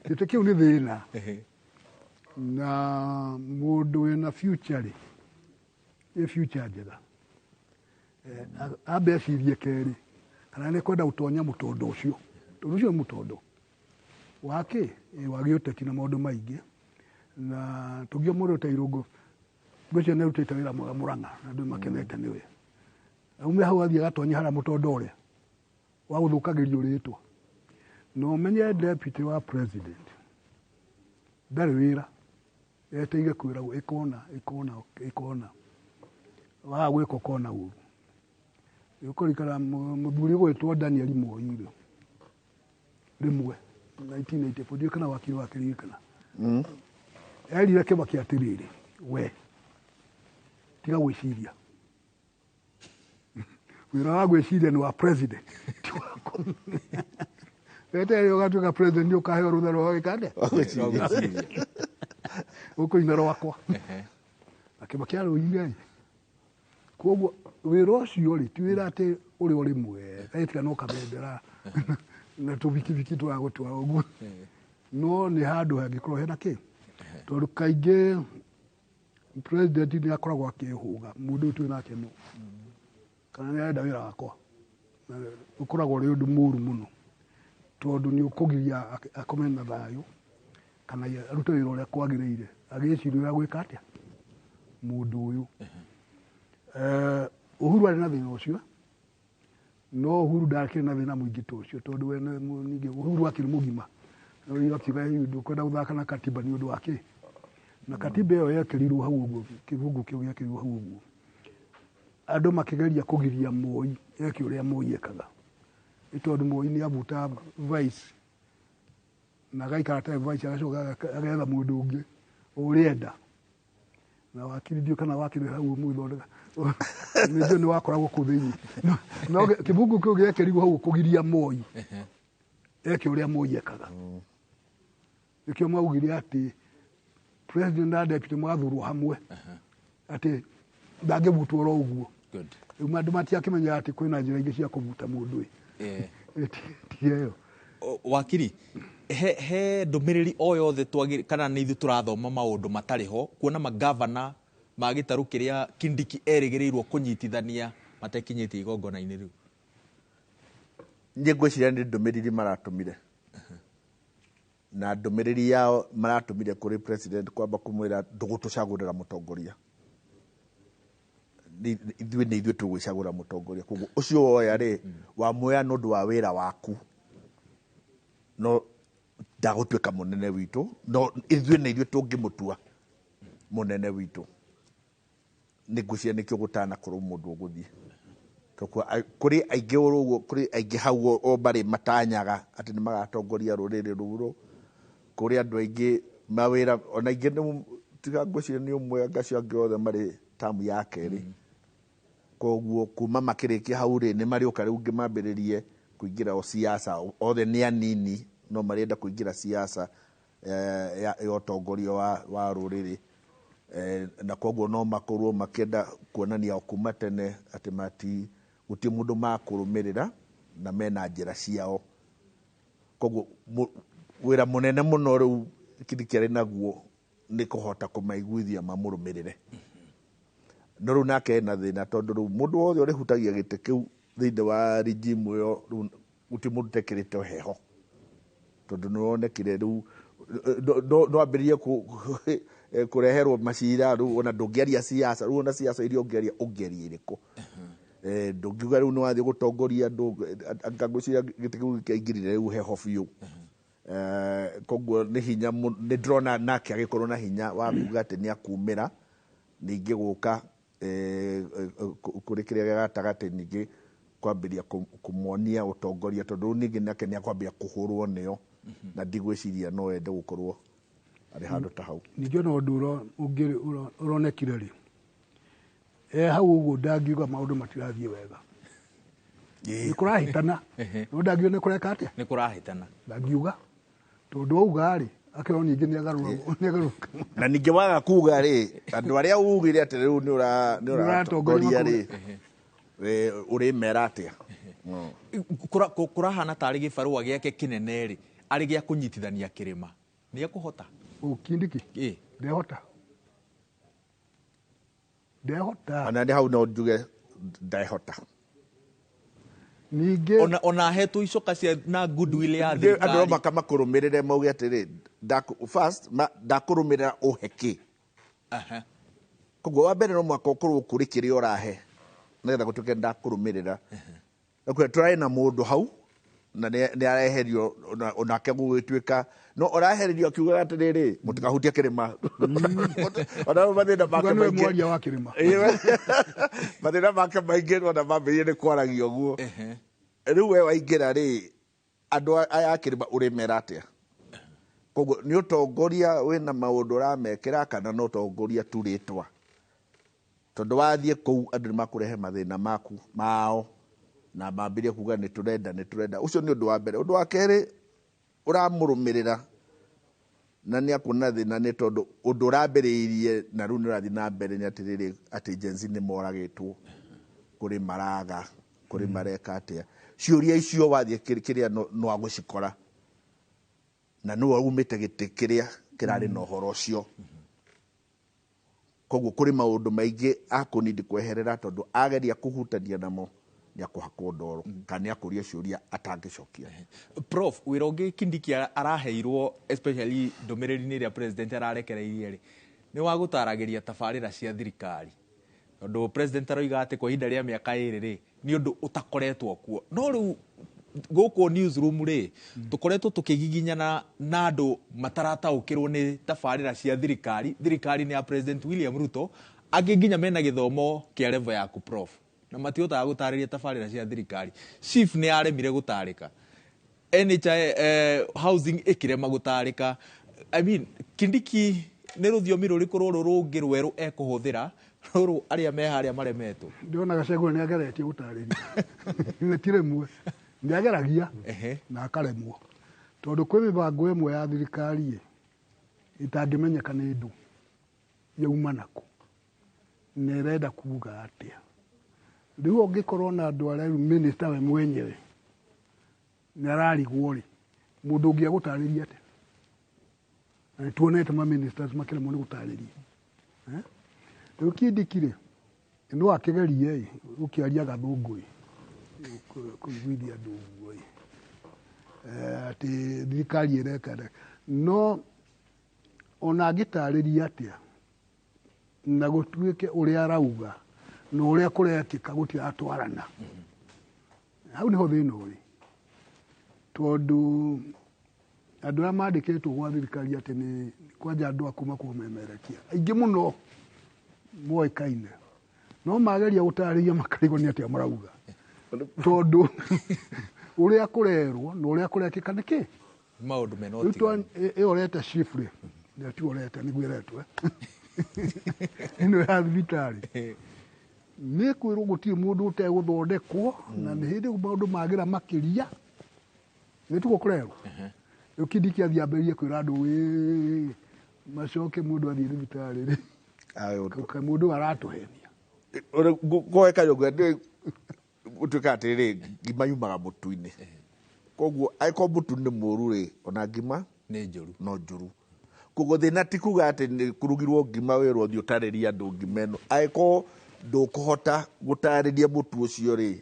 gĩtĩ kĩu nĩ thĩna na mũndũ wĩna future rĩ nĩ future njega ambe ecirie kerĩ kana nĩ kwenda gũtonya mũtondo ũcio tondũ ũcio mũtondo wake wagĩũteti na maũndũ maingĩ na tũngĩo mũndũ ta Irũngũ ngwĩciria nĩ rutĩte wĩra mwega Mũrang'a na andũ makenete nĩwe aume hau athiĩ agatonya harĩa mũtondo ũrĩa wa gũthũkagĩrio rĩtwa no ũmenye deputy wa president ndarĩ wĩra eteire kwĩragwo ĩkona waga gwĩka ũkona ũru. Ũkũrikana mũthuri ũgwĩtwo Daniel Moi rĩmwe 1984 ndiũĩ kana wakiri wakĩririkana erire Kĩbakĩ atĩrĩrĩ we tiga gwĩciria wĩra wa gwĩciria nĩ wa president wetere ũgatuĩka president nĩ ũkaheo rũtha rwa gĩkande ũkũina rwakwa na Kĩbakĩ arũire. Koguo wĩra ũcio rĩ ti wĩra atĩ ũrĩ ũrĩ mwega ĩtiga no kabendera na tũbikibiki twa gũtwara ũguo no nĩ handũ hangĩkorwo hena kĩ tondũ kaingĩ president nĩ akoragwo akĩhũga mũndũ ũyũ nake no kana nĩ arenda wĩra wakwa ũkoragwo ũrĩ ũndũ mũru mũno tondũ nĩ ũkũgiria akome na thayũ kana arute wĩra ũrĩa kwagĩrĩire agĩciria ũrĩa gwĩka atĩa mũndũ ũyũ. Uhuru arĩ na thĩna ũcio no Uhuru ndarĩ na thĩna mũingĩ ta ũcio tondũ we ningĩ Uhuru akĩrĩ mũgima no igakiuga ndũkwenda gũthaka na katiba nĩ ũndũ wake na katiba ĩyo yekĩrirwo hau ũguo kĩbungo kĩu gĩekĩrirwo hau ũguo andũ makĩgeria kũgiria Moi eke ũrĩa Moi ekaga nĩ tondũ Moi nĩ abuta vice na gaikara ta vice agacoka agetha mũndũ ũngĩ ũrĩenda na wakiri ndio kana wakiri hau mũthondeka nĩjũ nĩ wakoragwo kũ thĩinĩ no kĩbungo kĩu gĩekĩrirwo hau kũgiria Moi eke ũrĩa Moi ekaga nĩkĩo maugire atĩ president na deputy magathurwo hamwe atĩ ndangĩbutwo oro ũguo. Rĩu andũ matiakĩmenya atĩ kwĩna njĩra ingĩ cia kũbuta mũndũ tiyo. Wakiri he ndũmĩrĩri o yothe kana nĩ ithuĩ tũrathoma maũndũ matarĩ ho kuona magavana ma gĩtarũ kĩrĩa Kindiki erĩgĩrĩirwo kũnyitithania matekinyĩtie igongona-inĩ rĩu? Niĩ ngwĩciria nĩ ndũmĩrĩri maratũmire na ndũmĩrĩri yao maratũmire kũrĩ president kwamba kũmwĩra ndũgũtũcagũrĩra mũtongoria ithuĩ nĩ ithuĩ tũgwĩcagũra mũtongoria koguo ũcio woya rĩ wamwoya nĩ ũndũ wa wĩra waku no ndagũtuĩka mũnene witũ no ithuĩ nĩ ithuĩ tũngĩmũtua munene witu nä ngå cia nä kä o gå tana korwo må ndå å gå thiä kå rä aingä å guo kå rä aingä hau o marä matanyaga atä nä magatongoria rå rä rä rå kå rä andå aingä mawä ra ona ingä tiga ngå cia nä å mwe angacio angä othe marä tamu ya kerä koguo kuma makä rä kia hau rä nä marä å ka rä u ngä mambä rä rie kå ingä ra o siasa othe nä anini no marenda kå ingä ra siasa ya ũtongoria wa rũrĩrĩ na koguo no makorwo makĩenda kuonania kuma tene atĩ gũtirĩ mũndũ makũrũmĩrĩra na mena njĩra ciao koguo wĩra mũnene mũno rĩu kĩndiki arĩ naguo nĩ kũhota kũmaiguithia mamũrũmĩrĩre no rĩu nake ena thĩna tondũ rĩu mũndũ wothe ũrĩhutagia gĩtĩ kĩu thĩinĩ wa regime ĩyo rĩu gũtirĩ mũndũ tekĩrĩte heho tondũ nĩ wonekire rĩu no ambĩrĩrie kũreherwo macira rĩu ona ndũngĩaria siasa rĩu ona siasa iria ũngĩaria irĩkũ ndũngiuga rĩu nĩ wathiĩ gũtongoria andũ ngagwĩciria gĩtĩ kĩu kĩaingĩrire rĩu heho biũ koguo nĩ hinya nĩ ndĩrona nake agĩkorwo na hinya wa kuga atĩ nĩ akumĩra ningĩ gũka kũrĩ kĩrĩa gĩa gatagatĩ ningĩ kwambĩria kũmuonia ũtongoria tondũ rĩu ningĩ nake nĩ akwambia kũhũrwo nĩo na ndigwĩciria no ende gũkorwo arĩ handũ ta hau ningĩ no ũndũ ũronekire rĩ hau ũguo ndangiuga maũndũ matirathiĩ wega nĩ kũrahĩtana no ndangiuga nĩ kũreka atĩa nĩ kũrahĩtana ndangiuga tondũ auga rĩ akerwo ningĩ nĩ agarũrũka na ningĩ waga kuga rĩ andũ arĩa ugire atĩ rĩu nĩ ũratongoria rĩ ũrĩmera atĩa kũrahana tarĩ gĩbarũa gĩake kĩnene rĩ arĩ gĩa kũnyitithania kĩrĩma nĩ ekũhota Kindiki ndehota ona nĩ hau no njuge ndehota ningĩ ona hetwo icoka cia na goodwill ya thirikari andũ makamakũrũmĩrĩre mauge atĩrĩ first ndakũrũmĩrĩra ũheki koguo wa mbere no mwaka ũkorwo kũrĩ kĩrĩa ũrahe nĩgetha gũtuĩke ndakũrũmĩrĩra tũrarĩ na mũndũ hau na nĩ areherio onake gũgĩtuĩka no ũrahererio akiugaga atĩrĩrĩ mũtikahutie kĩrĩma ona mathĩna make maingĩ mathĩna make maingĩ ona mambĩrĩrie nĩ kwaragia ũguo rĩu we waingĩra rĩ andũ aya kĩrĩma ũrĩmera atĩa koguo nĩ ũtongoria wĩna maũndũ ũramekĩra kana no ũtongoria turĩtwa tondũ wathiĩ kũu andũ nĩ makũrehe mathĩna maku mao na mambĩrĩrie kuga nĩ tũrenda ũcio nĩ ũndũ wa mbere ũndũ wa kerĩ ũramũrũmĩrĩra na nĩ akuona thĩna nĩ tondũ ũndũ ũrambĩrĩirie na rĩu nĩ ũrathiĩ na mbere nĩ atĩrĩrĩ atĩ Gen Z nĩ moragĩtwo kũrĩ maraga kũrĩ mareka atĩa ciũria icio wathiĩ kĩrĩa no agũcikora na nĩwe umĩte gĩtĩ kĩrĩa kĩrarĩ na ũhoro ũcio koguo kũrĩ maũndũ maingĩ akũnindi kweherera tondũ ageria kũhutania namo nĩ akũhakwo ndoro kana nĩ akũria ciũria atangĩcokia Prof wĩra ũngĩ Kindiki araheirwo especially ndũmĩrĩri-inĩ ĩrĩa president ararekereirie rĩ nĩ wa gũtaragĩria tabarĩra cia thirikari tondũ president aroiga atĩ kwa ihinda rĩa mĩaka ĩrĩ rĩ nĩ ũndũ ũtakoretwo kuo no rĩu gũkũ newsroom rĩ tũkoretwo tũkĩgiginyana na andũ matarataũkĩrwo nĩ tabarĩra cia thirikari nĩ ya president William Ruto angĩ nginya mena gĩthomo kĩa level yaku Prof na matihotaga gũtarĩria tabarĩra cia thirikari chief nĩ aremire gũtarĩka housing ĩkĩrema gũtarĩka I mean Kindiki nĩ rũthiomi rũrĩkũ rũrũ rũngĩ rwerũ ekũhũthĩra rũrũ arĩa me harĩa maremetwo ndĩrona Gachagua nĩ ageretie gũtarĩria nĩ tiremwe nĩ ageragia na akaremwo tondũ kwĩ mĩbango ĩmwe ya thirikari ĩtangĩmenyeka nĩ ndũ yauma nakũ nĩ ĩrenda kuga atĩa rĩu ũngĩkorwo na andũ arĩa minister we mwenyewe nĩ ararigwo rĩ mũndũ ũngĩ agũtarĩria atĩa na tuonete ma ministers makĩremwo nĩ gũtarĩria rĩu Kindiki rĩ no akĩgerie gũkĩaria gathũngũ kũiguithia andũ ũguo atĩ thirikari ĩreka no ona angĩtarĩria atĩa na gũtuĩke ũrĩa arauga na ũrĩa kũrekĩka gũtiratwarana hau nĩho thĩna ũrĩ tondũ andå arä a mandä kä two gwa thirikari atä nä kwanja andå a kuma kåmemerekia aingä må no moäkaine no mageria gå tarä ria makarigwo nä atä a marauga tondå å rä a kå rerwo na å rä a kå rekä ka nä kä maundu mena rä u ä yo rete cifrä nä rete nä guo ĩretwo ä no ya thibitarä nä kwä rwo gå tirä må ndå å tegå thondekwo na nä hä ndä maå ndå magä ra makä ria nä tugo kå rerwo rä u kindi kä athiä ambä rie kwä ra andå wä macoke må ndå athiä thibitarä rä må ndå aratå henia goeka yå gå tuä ka atä rä ngima yumaga må tu-inä koguo angäkorwo må tu nä må ru rä ona ngima nä njå ru no njå koguo thä na ti kuga atä nä kå rugirwo ngima wä rwo thiä å tarä ria andå ngima ä no angäkorwo ndå kå hota gå tarä ria må tu å cio rä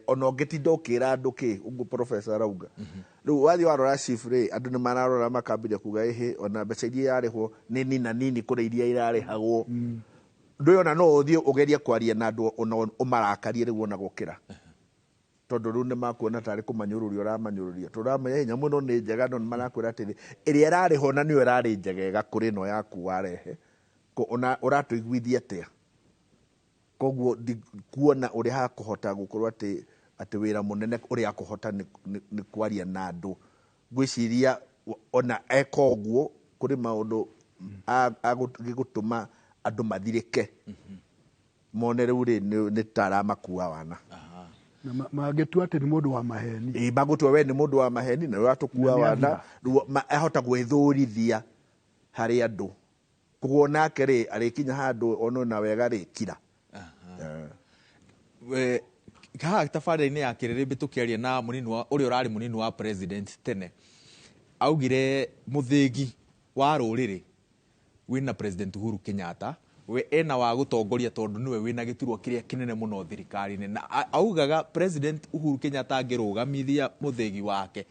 ona å ngä tinda å kä ra andå kä å guo profesa arauga rä u wathiä warora rä andå nä mararora makambä ria kuga ä ona mbeca iria irarä hwo nä nina nini kå rä iria irarä hagwo ndå ä ona no å thiä å gerie kwaria na andå ona å marakarie rä u ona gå kä ra tondå rä u nä makuona tarä kå manyå rå ria å ramanyå rå ria tå ramenya nyamå ä no nä njega no nä marakwä ra atä rä ä rä a ärarä ho na nä yo ärarä njegega kå rä no yaku warehe ona å ratå iguithia atä a koguo ndikuona å rä a hakå hota gå korwo atä wä ra må nene å rä a akå hota nä kwaria na andå ngwä ciria ona eka å guo kå rä maå ndå agä gå tå ma andå mathirä ke mone rä u rä nä taramakua wana mangä tua atä nä må ndå wa maheni magå tua we nä må ndå wa maheni na rä ratå kua wana ahota gwä thå rithia harä andå koguo nake rä arä kinya handå ona na wega rä kira haha tabarä-inä ya kä rä rä mbä tå kä aria na å rä a å rarä må nini wa president tene augire må thä gi wa rå rä rä wä na president Uhuru Kenyatta we ena wa gå tongoria tondå nä we wä na gä turwo kä rä a kä nene må no thirikari-inä na augaga president Uhuru Kenyatta angä rå gamithia må thä gi wake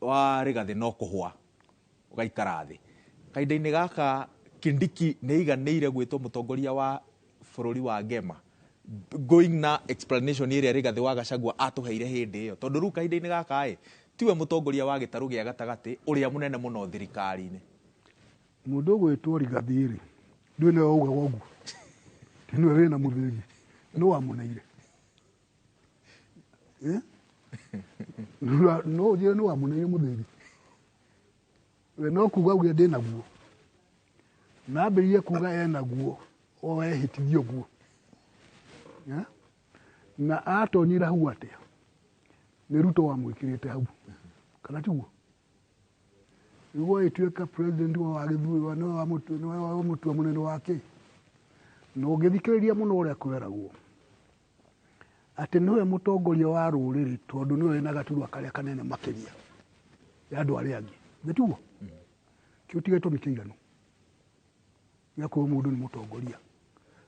wa rä gathä no kå hwa å gaikara thä kahinda-inä gaka Kindiki nä iganä ire gwä two må tongoria wa bå rå ri wa Ngema going na explanation ä rä a rä gathä wa Gachagua atå heire hä ndä ä yo tondå rä u kahinda-inä gaka tiwe må tongoria wa gä tarå gä a gatagatä å rä a må nene må no thirikari-inä må ndå å gwä two Rigathä rä ndå nä waugaga å guo nä we wä na må thä gi nä wamå neire no å njä re nä wamå neire må thä gi we no kuga uge ndä naguo na ambä rie kuga enaguo o ehä tithio guo na atonyä ra hau atä a nä Ruto wamwä kä rä te hau kana tiguo rä u agä ka president wagä thurwo nä wa må tua må nene wake na å ngä thikä rä ria må no å rä a kwä ragwo atä nä we må tongoria wa rå rä rä tondå nä we wä na gaturwa karä a kanene makä ria ya andå arä angä nä tiguo kä å tiga tå mi kä iganu gä akwä må ndå nä må tongoria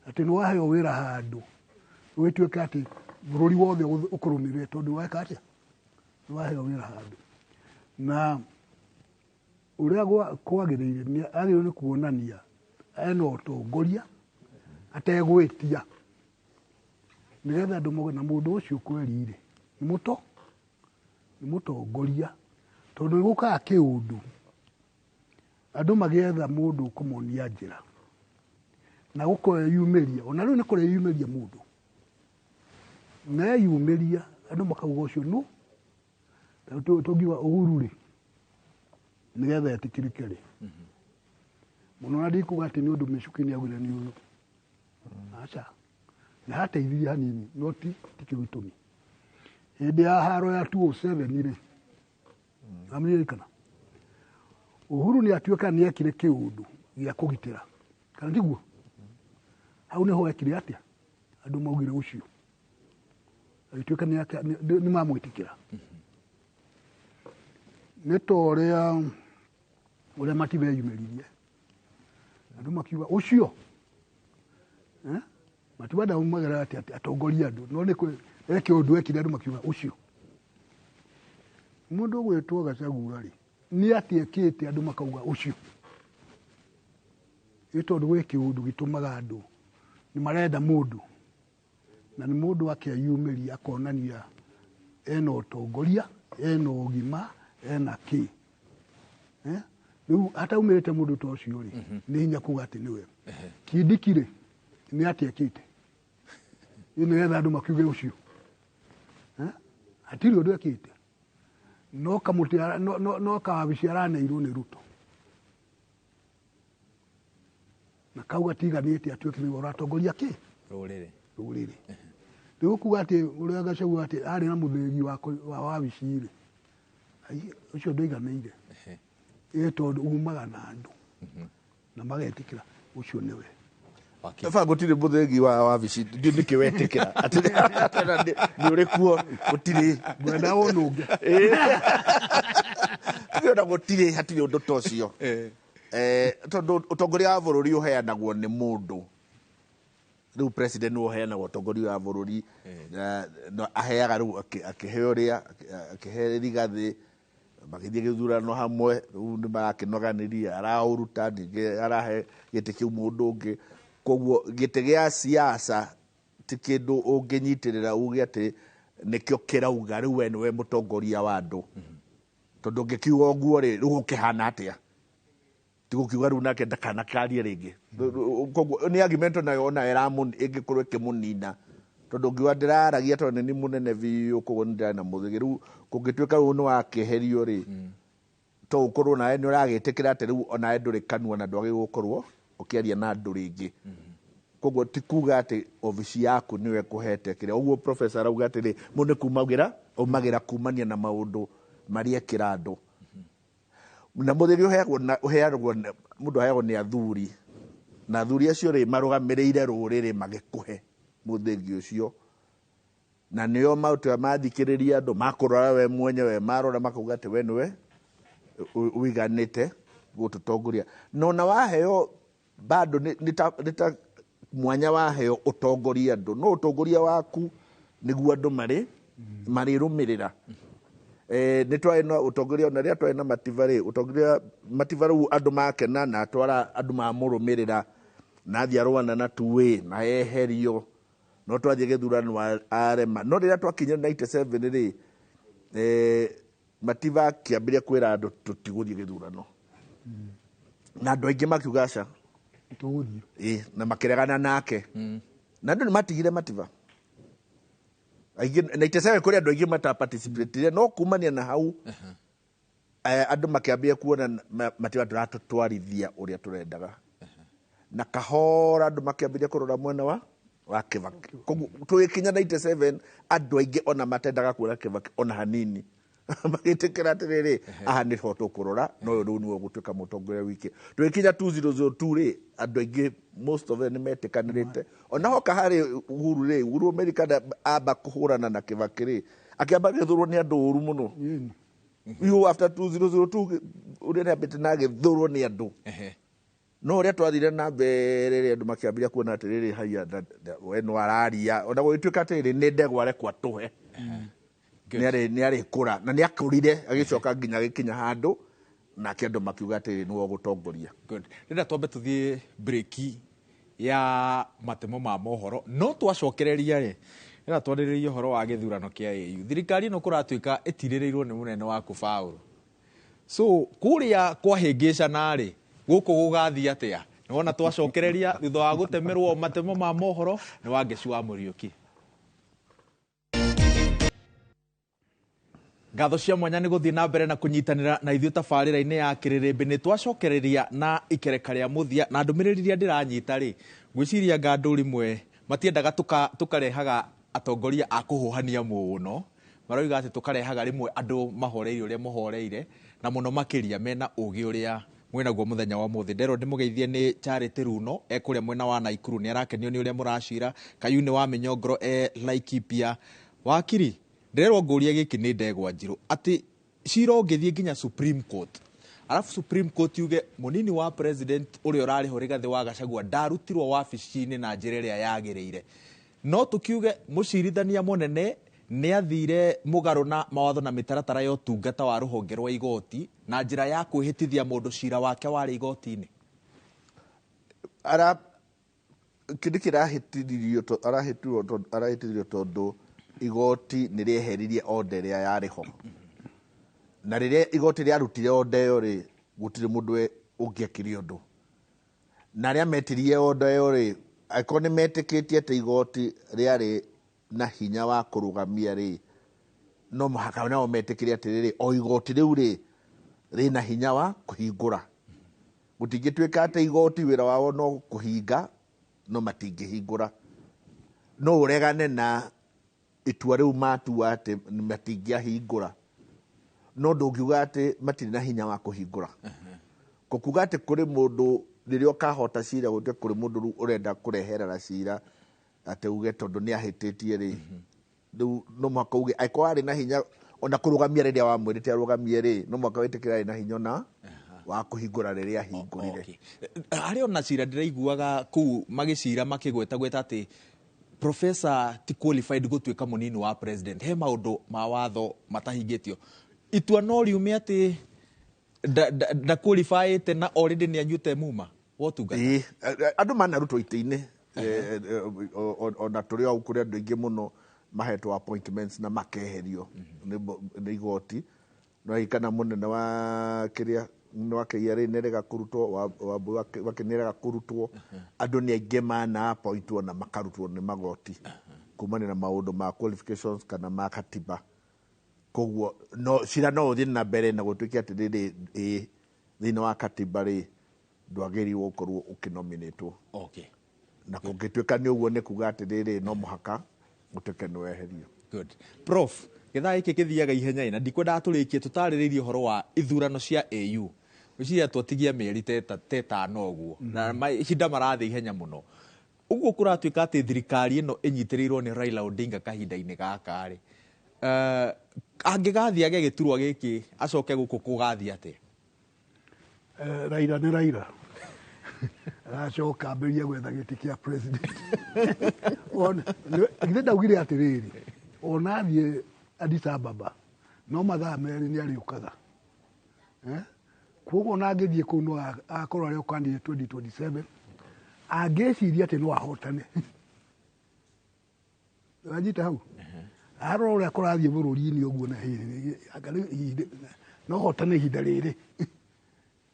atä nä waheo wä ra handå å gä tuä ka atä bå rå ri wothe å kå rå mä rä re tondå weka atä nä waheo wä ra handå na å rä a kwagä rä ire nä agä rwo nä kuonania ena å tongoria ategwä tia nä getha andå moge na må ndå å cio kweri rä nä må tongoria tondå nä gå kaga kä å ndå andå magäetha må ndå å kå monia njä ra na gå kweyumä ria ona rä u nä kå reyumä ria må ndå neyumä ria andå makauga å cio no tå ngiuga Uhuru rä nä getha etä kä rä ke rä må no na ndikuga atä nä å ndå mä cukä nä augire nä å yå aca nä hateithirie hanini no ti kä gä tå mi hä ndä ya haro ya 207 rä amririkana Uhuru nä atuä ka nä ekire kä å ndå gä a kå gitä ra kana tiguo hau nä ho ekire atä a andå maugire å cio agä tuä ka nä mamwä tä kä ra nä ta å rä a matibeyumä ririe andå makiuga å cio matibanda magera atä atongoria andå no nä eke å ndå ekire andå makiuga å cio må ndå å gwä two Gachagua rä nä atä ekä te andå makauga å cio ä tondå gwä kä å ndå gä tå maga andå nä marenda må ndå na nä må ndå akeyumä ria akonania ena å tongoria ena å gima ena kä Riu hata umirite mundu ta ucio ri ni hinya kuga ati niwe Kindiki ri ni atiekite ini getha andu makiuge ucio atiri undu ekite no kamuti no kawabici araneirwo ni Ruto na kauga tiganite atuike niwe uratongoria ki ruriri riu kuga ati uria Gachagua ati ari na muthegi wa wabici ri ucio ndoiganeire tondu umaga na andu na magetikira ucio niwe Eba gutire muthegi wa wabici ndio niki wetikira ati ni uri kuo gutire mwenda wonunge ndio gutire hatire undu tocio tondu utongoria wa bururi uheanagwo ni mundu riu president uheanagwo utongoria wa bururi no aheaga riu akiheo ria akihe Rigathi magithie githurano hamwe riu ni marakinoganiria arauruta ningi arahe giti kiu mundu ungi koguo giti gia siasa ti kindu unginyitirira uge ati nikio kirauga riu we niwe mutongoria wa andu tondu ngikiuga uguo ri riu ukihana atia tigukiuga riu nake ndakanakarie ringi koguo ni argument nayo ona ingikorwo ikimunina tondu ngiuga ndiraragia tondu ni munene biu koguo ndira na muthigi riu kungituika riu ni wakiherio ri to ukorwo nawe ni uragitikira ati riu ona nduri kanua na ndwagi gukorwo ukiaria na andu ringi koguo ti kuga ati ofici yaku niwe kuhete kire uguo professor auga ati ri mundu umagira kumania na maundu mariekira andu na muthigi uheagwo mundu aheagwo ni athuri na athuri acio ri marugamireire ruriri magikuhe muthigi ucio na nio mautu mathikiriria andu makurora we mwenyewe marora makauga ati we niwe uiganite gututongoria no na waheo bado nita mwanya waheo utongoria andu no utongoria waku niguo andu mari rumirira ni twaina utongoria ona ria twaina Mativari utongoria Mativari andu makena na twara andu mamurumirira na thiarwana na tuwe na eherio no twathie githurano arema no riria twakinya 97 ri Mativa kiambiria kwira andu tutiguthie githurano na andu aingi makiuga aca tuguthie na makiregana nake na andu ni matigire Mativa aingi 97 kuri andu aingi mata participate no kumania na hau andu makiambia kuona Mativa turatutwarithia uria turendaga na kahora andu makiambiria kurora mwena wa Kibaki koguo tugikinya 97 andu aingi ona matendaga kuona Kibaki ona hanini magitikira atiriri aha ni ho tukurora no riu niwe gutuika mutongoria wiki tugikinya 2002 ri andu aingi most of them metikanirite ona ho kahari Uhuru America aba kuhurana na Kibaki ri akiamba githurwo ni andu uru muno you after 2002 urira bit na githurwo ni andu no ria twathire na mbere ri andu makiambiria kuona atiriri haya we no araria ona gwituika atiriri ni ndegwa rekwa tuhe ni ari kura na ni akurire agicoka nginya gikinya handu na kendo makiuga ati niwo gutongoria good rida twambe tuthie break ya matemo ma mohoro no twacokereria ri rida twariririe horo wa githurano kia AU thirikari no kuratuika itiririrwo ni munene waku Paul so kuria kwahingicana ri guku gugathia atia ni wona twacokereria thutha wa gutemerwo matemo ma mohoro ni wangeci wa Muriuki ngatho cia mwanya ni guthii na mbere na kunyitanira na ithuĩ tabarĩra-inĩ ya Kĩrĩrĩmbĩ nĩ twacokereria na ikereka rĩa mũthia na ndũmĩrĩri iria ndĩranyita rĩ ngwĩciria ngandũ rimwe matiendaga tukarehaga atongoria a kũhũhania mũno maroiga atĩ tukarehaga rimwe andũ mahoreire ũrĩa mahoreire na mũno makĩria mena ũgĩ ũrĩa mwĩnaguo mũthenya wa mũthĩ nderwo ndĩmũgeithie nĩ Charity Runo ekũrĩa mwena wa Naikuru nĩ arakenio nĩ ũrĩa mũracira Kayuni wa Mĩnyongoro Laikipia wakiri nderwo ngũria gĩkĩ nĩ Ndegwa Njirũ atĩ cira ũngĩthiĩ nginya Supreme Court alafu Supreme Court yuge munini wa president ũrĩa ũrarĩho Rigathĩ wa Gachagua ndarutirwo wabici-inĩ na njĩra ĩrĩa yagĩrĩire no tukiuge mũcirithania mũnene nĩ athire mũgarũ na mawatho na mĩtaratara ya ũtungata wa rũhonge rwa igoti na njĩra ya kwĩhĩtithia mũndũ cira wake warĩ igoti-inĩ kĩndũ arahĩtithirio tondũ igoti nĩ rĩeheririe order ĩrĩa yarĩ ho na rĩrĩa igoti rĩarutire order ĩyo rĩ gutire mundu ungiekire undu na ria metirie undu uyu ri akorwo ni metikitie ati igoti riari na hinya wa kurugamia ri no muhaka nao metikirie ati riri o igoti riu ri rina hinya wa kuhingura gutingituika ati igoti wira wao no kuhinga no matingihingura no uregane na itua riu matua ati matingiahingura no ndungiuga ati matiri na hinya wa kuhingura kukuga ati kuri mundu riria ukahota cira gutia kuri mundu riu urenda kureherera cira ati uge tondu ni ahititie ri riu no mwaka uge aiko ari na hinya ona kurugamia riria wamwirite arugamie ri no mwaka witikira na hinya na wa kuhingura riria hingurire ari ona cira ndiraiguaga kuu magicira makigweta ati professor ti qualified gutuika munini wa president he maundu ma watho matahingitio itua no riume ati da qualified na already ni anyute muma wotungata andu manarutwo ite-ini ona turi au kuri andu ingi muno mahetwo appointments na makeherio ni igoti no ikana munene wa kiria no KRA nerega kurutwo wa kinera kurutwo andu ni aingi mana appointwo na makarutwo ni magoti kumana na maundu ma qualifications kana ma katiba koguo no cira no uthii na mbere na gutuike ati riri thini wa katiba ri ndwagiri gukorwo ukinominatwo na kungituika ni uguo ni kuga ati riri no muhaka gutuike ni weherio. Good. Prof, githaa giki kithiaga ihenya na ndikwenda aturikie tutariririe horo wa ithurano cia AU ucia twatigia mieri tetano uguo na hinda marathi ihenya muno uguo kuratuika ati thirikari ino inyitirirwo ni Raila Odinga kahinda-ini gaka ri angigathia age giturwa giki acoke guku kugathia ati Raila ni Raila aracoka ambiria gwetha giti kia president ona ngire ndaugire ati riri ona thie Addis Ababa no mathaa meri ni ariukaga koguo na ngithie kuu no akorwo ari candidate 2027 angiciria ati no ahotane wanyita hau arora uria kurathie bururi-ini uguo na no hotane ihinda riri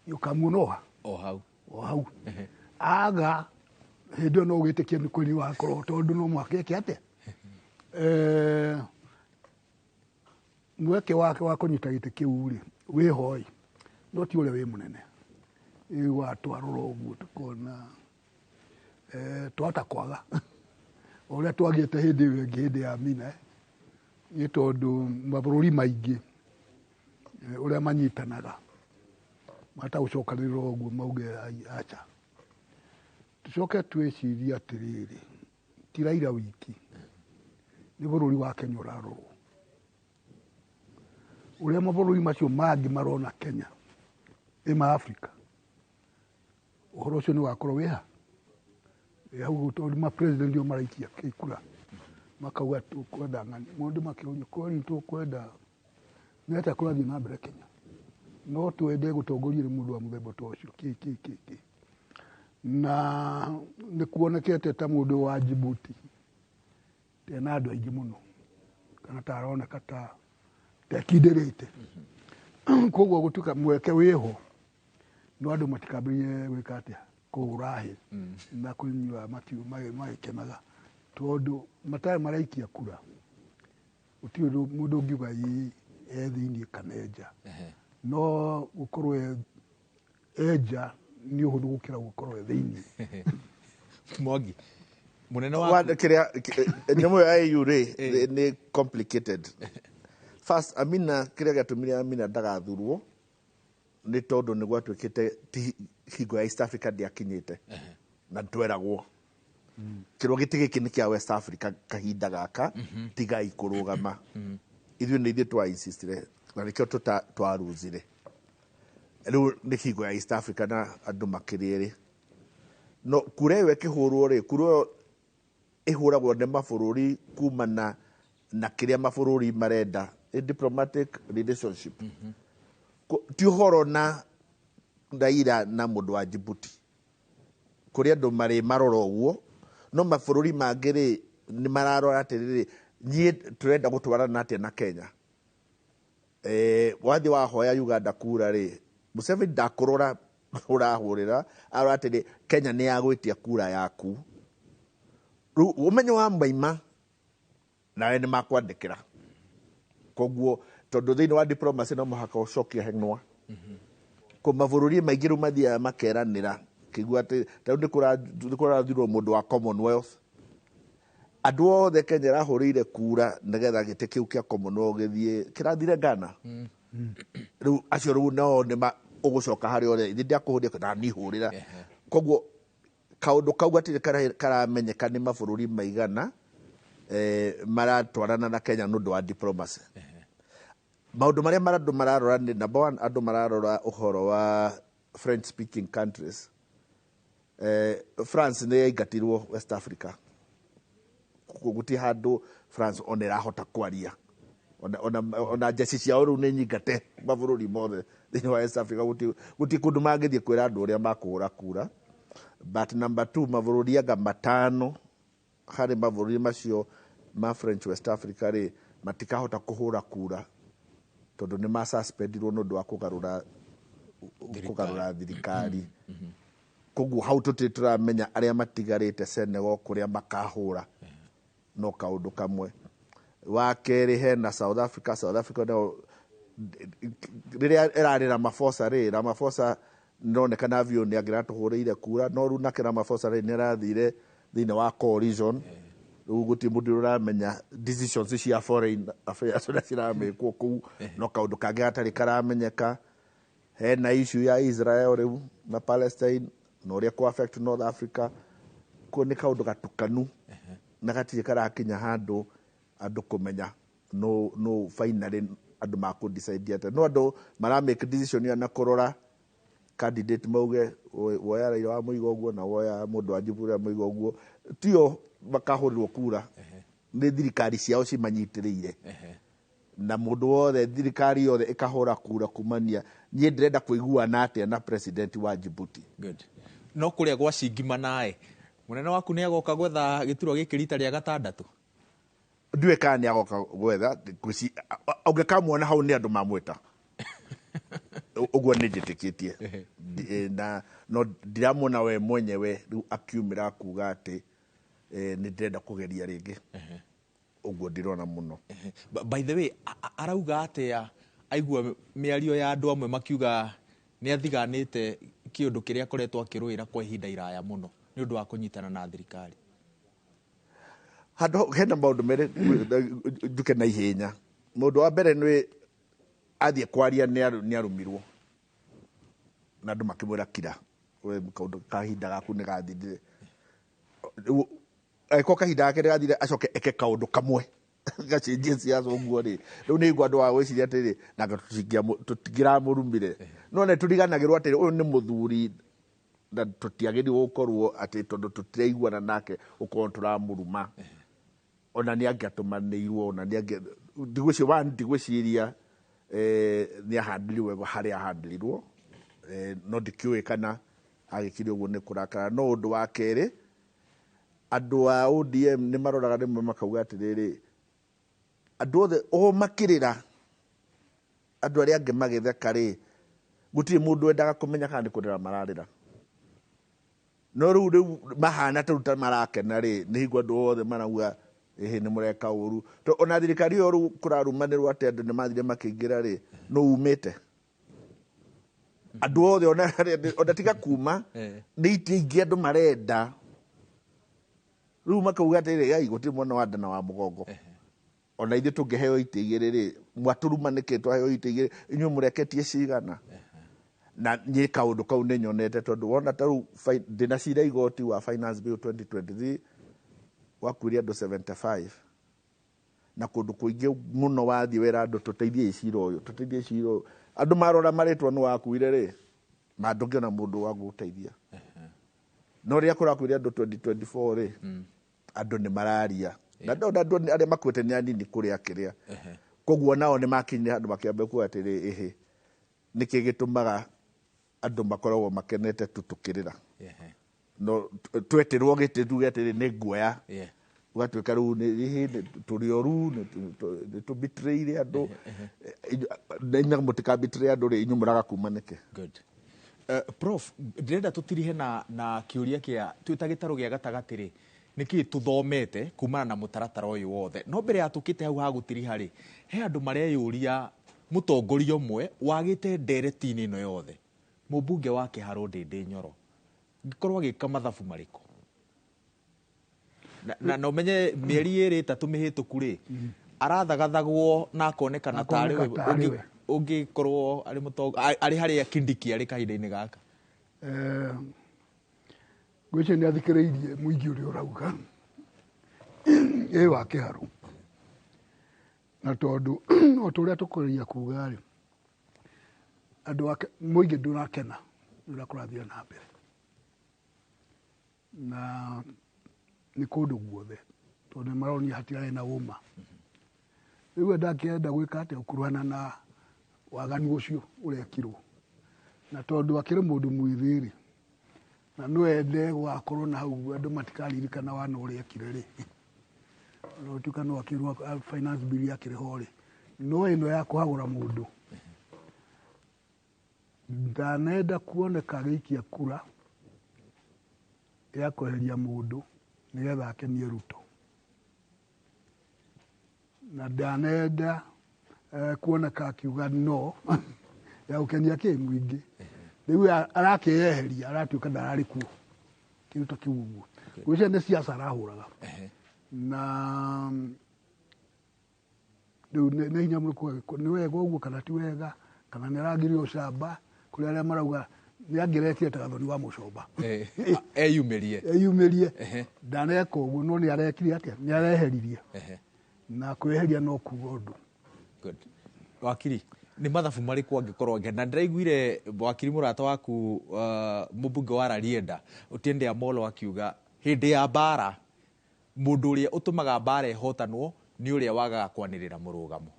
yukamunoha o hau aga hindi no gwitikia ni kuri wa korwo tondu no mwake ke ate mweke wake wa kunyita giti kiu ri wi hoi no ti ule wi munene wa twarora uguo tukona twata kwaga uria twagiete hindi iyo ingi hindi ya mina ni tondu mabururi maingi uria manyitanaga mata ucokanirira uguo mauge acha tucoke twiciria atiriri ti Raila wiki ni bururi wa Kenya urarorwo uria mabururi macio mangi marona Kenya ima Africa uhoro ucio ni wakorwo wiha hau tondu ma president ndio maraikia kura makauga tukwenda ng'ani mundu makiuria kwani tukwenda neta kurathie na mbere Kenya no twende gutongoria ni mundu wa muthemba ta ucio na ni kuonekete ta mundu wa Djibouti tena andu aingi muno kana taroneka ta tekindirite koguo gutuka mweke wiho no andu matikabirie gwika atia kuurahi na kunywa matiu magikenaga tondu matari maraikia kura utiru mundu ngiuga thiini kana nja no gukorwo eja ni uhuthu gukira gukorwo thiini Mwangi munene wa kiria nyamu ya AU ni complicated. First Amina kiria gatumire Amina ndagathurwo ni tondu ni gwatuikite hingo ya East Africa ndiakinyite na tweragwo kirwo giti giki ni kia West Africa kahinda gaka tiga ikurugama ithuĩ nĩ ithuĩ twa insistire na nĩkĩo twaruzire rĩu nĩ hingo ya East Africa na andũ makĩrĩ erĩ no kura ĩyo ĩkĩhũrwo rĩ kura ĩyo ĩhũragwo nĩ mabũrũri kumana na kĩrĩa mabũrũri marenda diplomatic relationship ti ũhoro na Raila na mũndũ wa Djibouti kũrĩ andũ marĩ marora ũguo no mabũrũri mangĩ rĩ nĩ mararora atĩrĩrĩ niĩ tũrenda gũtwarana atĩa na Kenya wathi wahoya Uganda kura rĩ Museveni ndakurora urahurira aratiri Kenya ni yagwitia kura yaku ru umenyo wa maima na ni makwandikira koguo tondu thiini wa diplomacy no muhaka ucokia henwa ko mavururi maingi ru mathia makeranira kigua ati tondu ndikurathirwo mundu wa Commonwealth andu othe Kenya rahurire kura nigetha gite kiu kia Commonwealth githie kirathire Ghana ru acio ru no ni ugucoka hari ore ndia kuhuria kana nihurira koguo kaundu kau atire karamenyeka ni mavururi maigana maratwarana na Kenya nundu wa diplomacy maundu maria marandu mararora ni number one andu mararora uhoro wa French speaking countries France ni ingatirwo West Africa guti handu France onera hota kwaria ona jesi cia oru ni nyingate mavururi mothe thini wa West Africa guti kundu mangithie kwira andu uria makuhura kura but number 2 mavururi anga matano hari mavururi macio ma French West Africa ri matikahota kuhura kura tondu ni masuspendirwo nundu wa kugarura thirikari koguo hau turamenya aria matigarite Senegal kuria makahura no kaundu kamwe wa keri hena South Africa no riria erarira mafosa nonekana vyo ni agiratuhuriire kura no ru nakira mafosa ni arathire thini wa coalition guti mundu uramenya decisions cia foreign affairs na ciramekwo kuu no kaundu kangi atari karamenyeka hena issue ya Israel riu na Palestine no ria ku affect North Africa ko ni kaundu gatukanu na gati karakinya handu andu kumenya no finally andu maku decide ata no andu mara make decision ya na kurora candidate mauge woya Raila wa Muiga uguo na woya mundu wa Jubilee wa Muiga uguo tio makahurirwo kura ni thirikari ciao cimanyitiriire na mundu wothe thirikari yothe ikahura kura kumania nie ndirenda kuiguana atia na president wa Djibouti good no kuria gwa cingima nae munene waku ni agoka gwetha gituro giki rita ria gatandatu ndiwe kana agoka gwetha kuci augekamwona hau ni andu mamweta uguo ni njitikitie na no ndiramona we mwenyewe riu akiumira kuga ati ni ndirenda kugeria ringi uguo ndirona muno by the way arauga atia aigua miario ya andu amwe makiuga ni athiganite kiundu kiria koretwo akiruira kwa ihinda iraya muno ni undu wa kunyitana na thirikari hado hena maundu mere nduke na ihenya mundu wa mbere ni athie kwaria ni arumirwo na andu makimwira kira we kaundu kahinda gaku ni gathire ko kahinda gake gathire acoke eke kaundu kamwe gacenjie ciaca uguo ri riu ni andu wa gwiciria atiri na tutigira murumire no ne turiganagirwo atiri uyu ni muthuri na tutiagiri gukorwo ati tondu tutiraiguana nake ukorwo turamuruma ona ni angatumanirwo ona ni ndigwiciria ni ahandiriwe hari ahandirirwo no ndikiuĩ kana agikire uguo ni kurakara no undu wa keri andu a ODM ni maroraga rimwe makauga atiriri andu othe o makirira andu aria angi magitheka ri gutiri mundu endaga kumenya kana ni kurira mararira no riu mahana taruta marakena ri ni higwa andu othe marauga ni mureka uru to ona thirikari yo kurarumanirwo ati andu ni mathire makiingira ri no umite andu othe ona tiga kuma ni itingi andu marenda riu makauga atiri ai gutiri mwana wa nda na wa mugongo ona ithe tungiheo itigiri ri mwaturumanike twaheo itigiri inyu mureketie cigana na nye kaundu kau ni nyonete tondu wona taru ndina cira igoti wa finance bill 2023 wakuria andu 75 na kundu kuingi muno wathie wera andu tuteithie cira uyu andu marora maritwa ni wakuire ri mandungiona mundu wa guteithia no ria kurakuria andu 2024 ri andu ni mararia na andu aria makwete ni anini kuria kiria koguo nao ni makinyire andu makiambe ku atiri niki gitumaga andu makoragwo makenete tutukirira no twetirwo gitiruge atiri ni nguoya ugatuika riu ni turioru ni tu betray andu na mutika betray andu ri inyumuraga kumanike. Good. Prof, ndirenda tutirihe na kiuria kia twita gitaro gia gatagati ri niki tuthomete kumana na mutaratara uyu wothe no mbere ya tukite hau ha gutiriha ri he andu mareyuria mutongoria umwe wagite nderetini ino yothe mubunge wa Kiharo Ndindi Nyoro ngikorwo agika mathabu mariko na no menye mieri iri tatu mihituku ri arathagathagwo na akonekana tari we ungikorwo ari mutongo ari haria Kindiki ari kahinda-ini gaka gwice ni athikireirie muingi uri urauga wa Kiharo na tondu oturia tukuria kuga ri andu muingi ndurakena ndurakorathia na mbere na ni kundu guothe tondu maronia hatirae na uma riu ndakienda gwika ate ukuruhana na waganu ucio urekirwo na tondu akiri mundu mwithiri na nwende gwakorwo na hau andu matikaririkana wana urekire ri no tukano akirwo finance bill yakiriho ri no ino ya kuhagura mundu ndanenda kuoneka gikia kura ya kweheria mundu nigetha akenie Ruto na ndanenda kuoneka akiuga no ya ukenia ki mwingi riu arakiyeheria aratuika ndarari kuo kiruto kiuguo gwice ni siasa arahuraga na riu ni hinya muruko ni wega uguo kana ti wega kana ni aragirio ucamba kuri aria marauga ni angiretie ta gathoni wa mucomba eyumirie ndaneka uguo no ni arekire atia ni areheririe na kweheria no kuga undu. Good. Wakiri ni mathabu mariku angikorwo na ndiraiguire wakiri murata waku mubunge wa Rarieda Otiende Amollo akiuga hindi ya bara mundu uria utumaga bara ihotanwo ni uria wagaga kwanirira murugamo.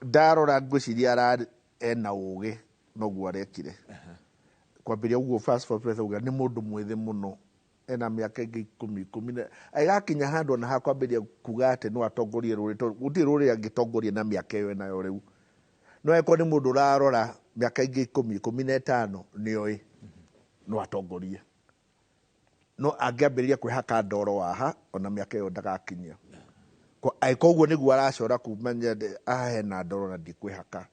Ndarora ngwiciria ara ena ugi noguo arekire kwambiria uguo fast for president uga ni mundu mwithi muno ena miaka ingi 10 aigakinya handu na hakwambiria kuga ati no atongorie ruri guti ruri angitongoria na miaka iyo nayo riu no eko ni mundu rarora miaka ingi 15 nioi no atongorie no angiambiria kwihaka ndoro waha ona miaka iyo ndagakinyia ko aiko guo niguo aracora kumanya ahena ndoro na ndikwihaka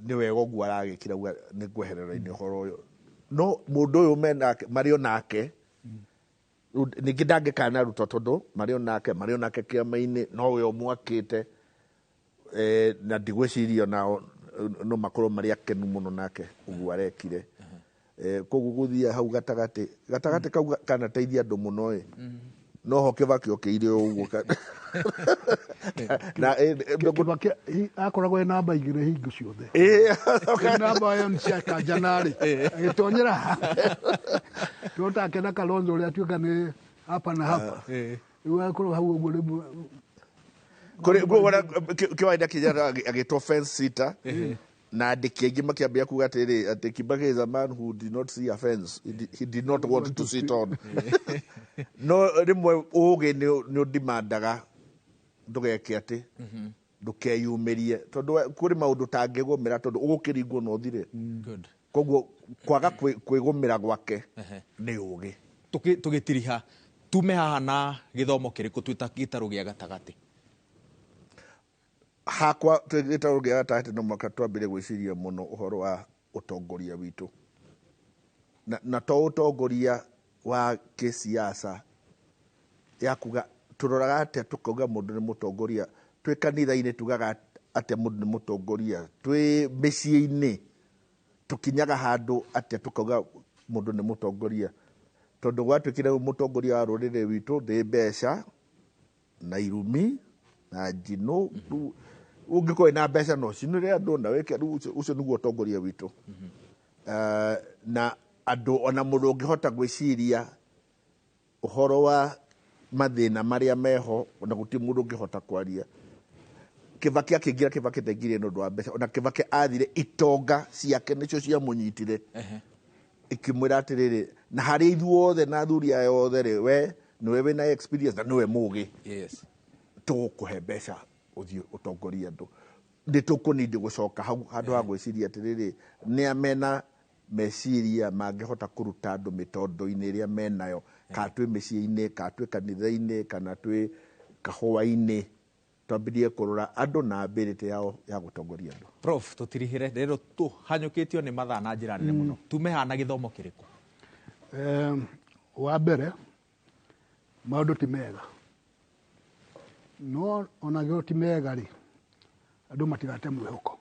ni wega guo aragikira ni kweherera-ini horo uyu no mundu uyu mario nake ningi ndangikana Ruto tondu mario nake kiama-ini no we omwakite na ndigwiciria nao no makorwo mari akenu muno nake uguo arekire koguo guthia hau gatagati kau kana teithia andu muno no ho Kibaki okiire uguo na Kibaki akoragwo na namba igire hingo ciothe namba yo ni cia kanjanari agitonyera tota kena Kalonzo ria tuika ni hapa na hapa riu akorwo hau uguo ribu kuri kiwaida kijana agitwo fence sitter na andiki aingi makiambia kuga atiri ati Kibaki is a man who did not see a fence, he did not want to sit on. No rimwe uge ni undimandaga ndugeke ati ndukeyumirie tondu kuri maundu tangigumira tondu ugukiringwo no thire. Good. Koguo kwaga kwigumira gwake ni uge tugitiriha tume haha na githomo kiriku twita gitaru gia gatagati hakwa gitaru gia gatagati no mwaka twambire gwiciria muno uhoro wa utongoria witu na to utongoria wa kisiasa ya kuga turoraga ate tukauga mundu ni mutongoria twi kanitha-ini tugaga ate mundu ni mutongoria twi micii-ini tukinyaga handu ate tukauga mundu ni mutongoria tondu gwatwikire mutongoria wa rurire witu ndi mbeca na irumi na njino ungikoe na mbeca no cinire andu na weke ucio niguo utongoria witu na andu ona mundu ungihota gwiciria uhoro wa mathina maria meho ona guti mundu ungihota kwaria Kibaki akingira Kibaki tengire no ndwa mbeca ona Kibaki athire itonga ciake nicio cia munyitire ikimwira atiriri na hari ithuothe na athuri aya othe ri we niwe wina experience na niwe mugi yes tukuhe mbeca uthii utongoria andu ndi tukunindi gucoka hau handu ha gwiciria atiriri ni amena meciria mangihota kuruta andu mitondo-ini iria menayo ka twi micii-ini ka twi kanitha-ini kana twi kahua-ini twambirie kurora andu na ability yao ya gutongoria andu. Prof, tutirihire rero tuhanyukitio ni mathaa na njira nene muno tumehana githomo kiriku? Wa mbere maundu ti mega no onagio ti mega ri andu matigate mwihoko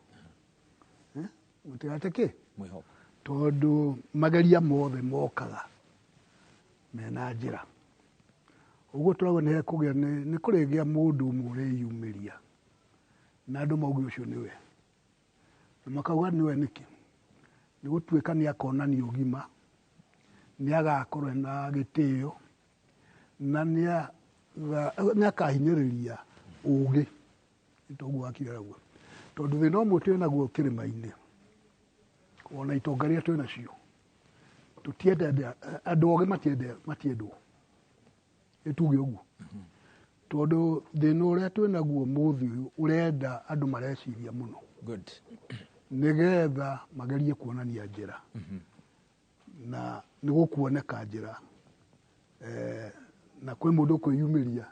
matigate ki mwihoko tondu mageria mothe mokaga mena njira uguo turagwo ni hekugia ni kurigia mundu umwe yumiria na andu maugi ucio niwe na makauga niwe niki ni gutuika ni akonania ugima ni agakorwo na gitio na ni akahinyiriria ugi itoguo akira guo tondu thina umwe twi naguo kirima-ini ona itongaria twi nacio tutiende andu ogi matiendwo etuge uguo tondu thina uria twi naguo muthi uyu urenda andu mareciria muno good nigetha magerie kuonania njira na nigukuoneka njira na kwi mundu kwiyumiria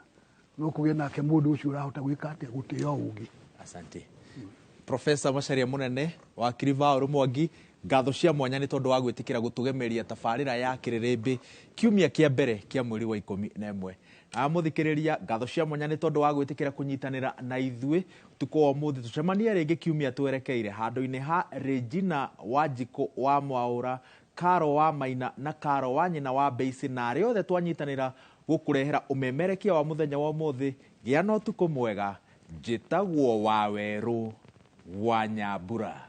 no kugie nake mundu ucio urahota gwika atia gutio ungi. Asante. Professor Macharia munene wa Kirivauru Mwangi, ngatho cia mwanya ni tondu wa gwitikira gutugemeria tabarira ya Kiririmbi kiumia kia mbere kia mweri wa 11 na muthikiriria ngatho cia mwanya ni tondu wa gwitikira kunyitanira na ithui tuko wa muthi tucemania ringi kiumia twerekeire handu-ini ha Regina Wanjiku wa Mwaura, Karo wa Maina na Karo wa nyina wa Beisi na ari othe twanyitanira gukurehera umemerekia wa muthenya wa muthi gia no tuko mwega njitagwo wa Weru wa Nyambura.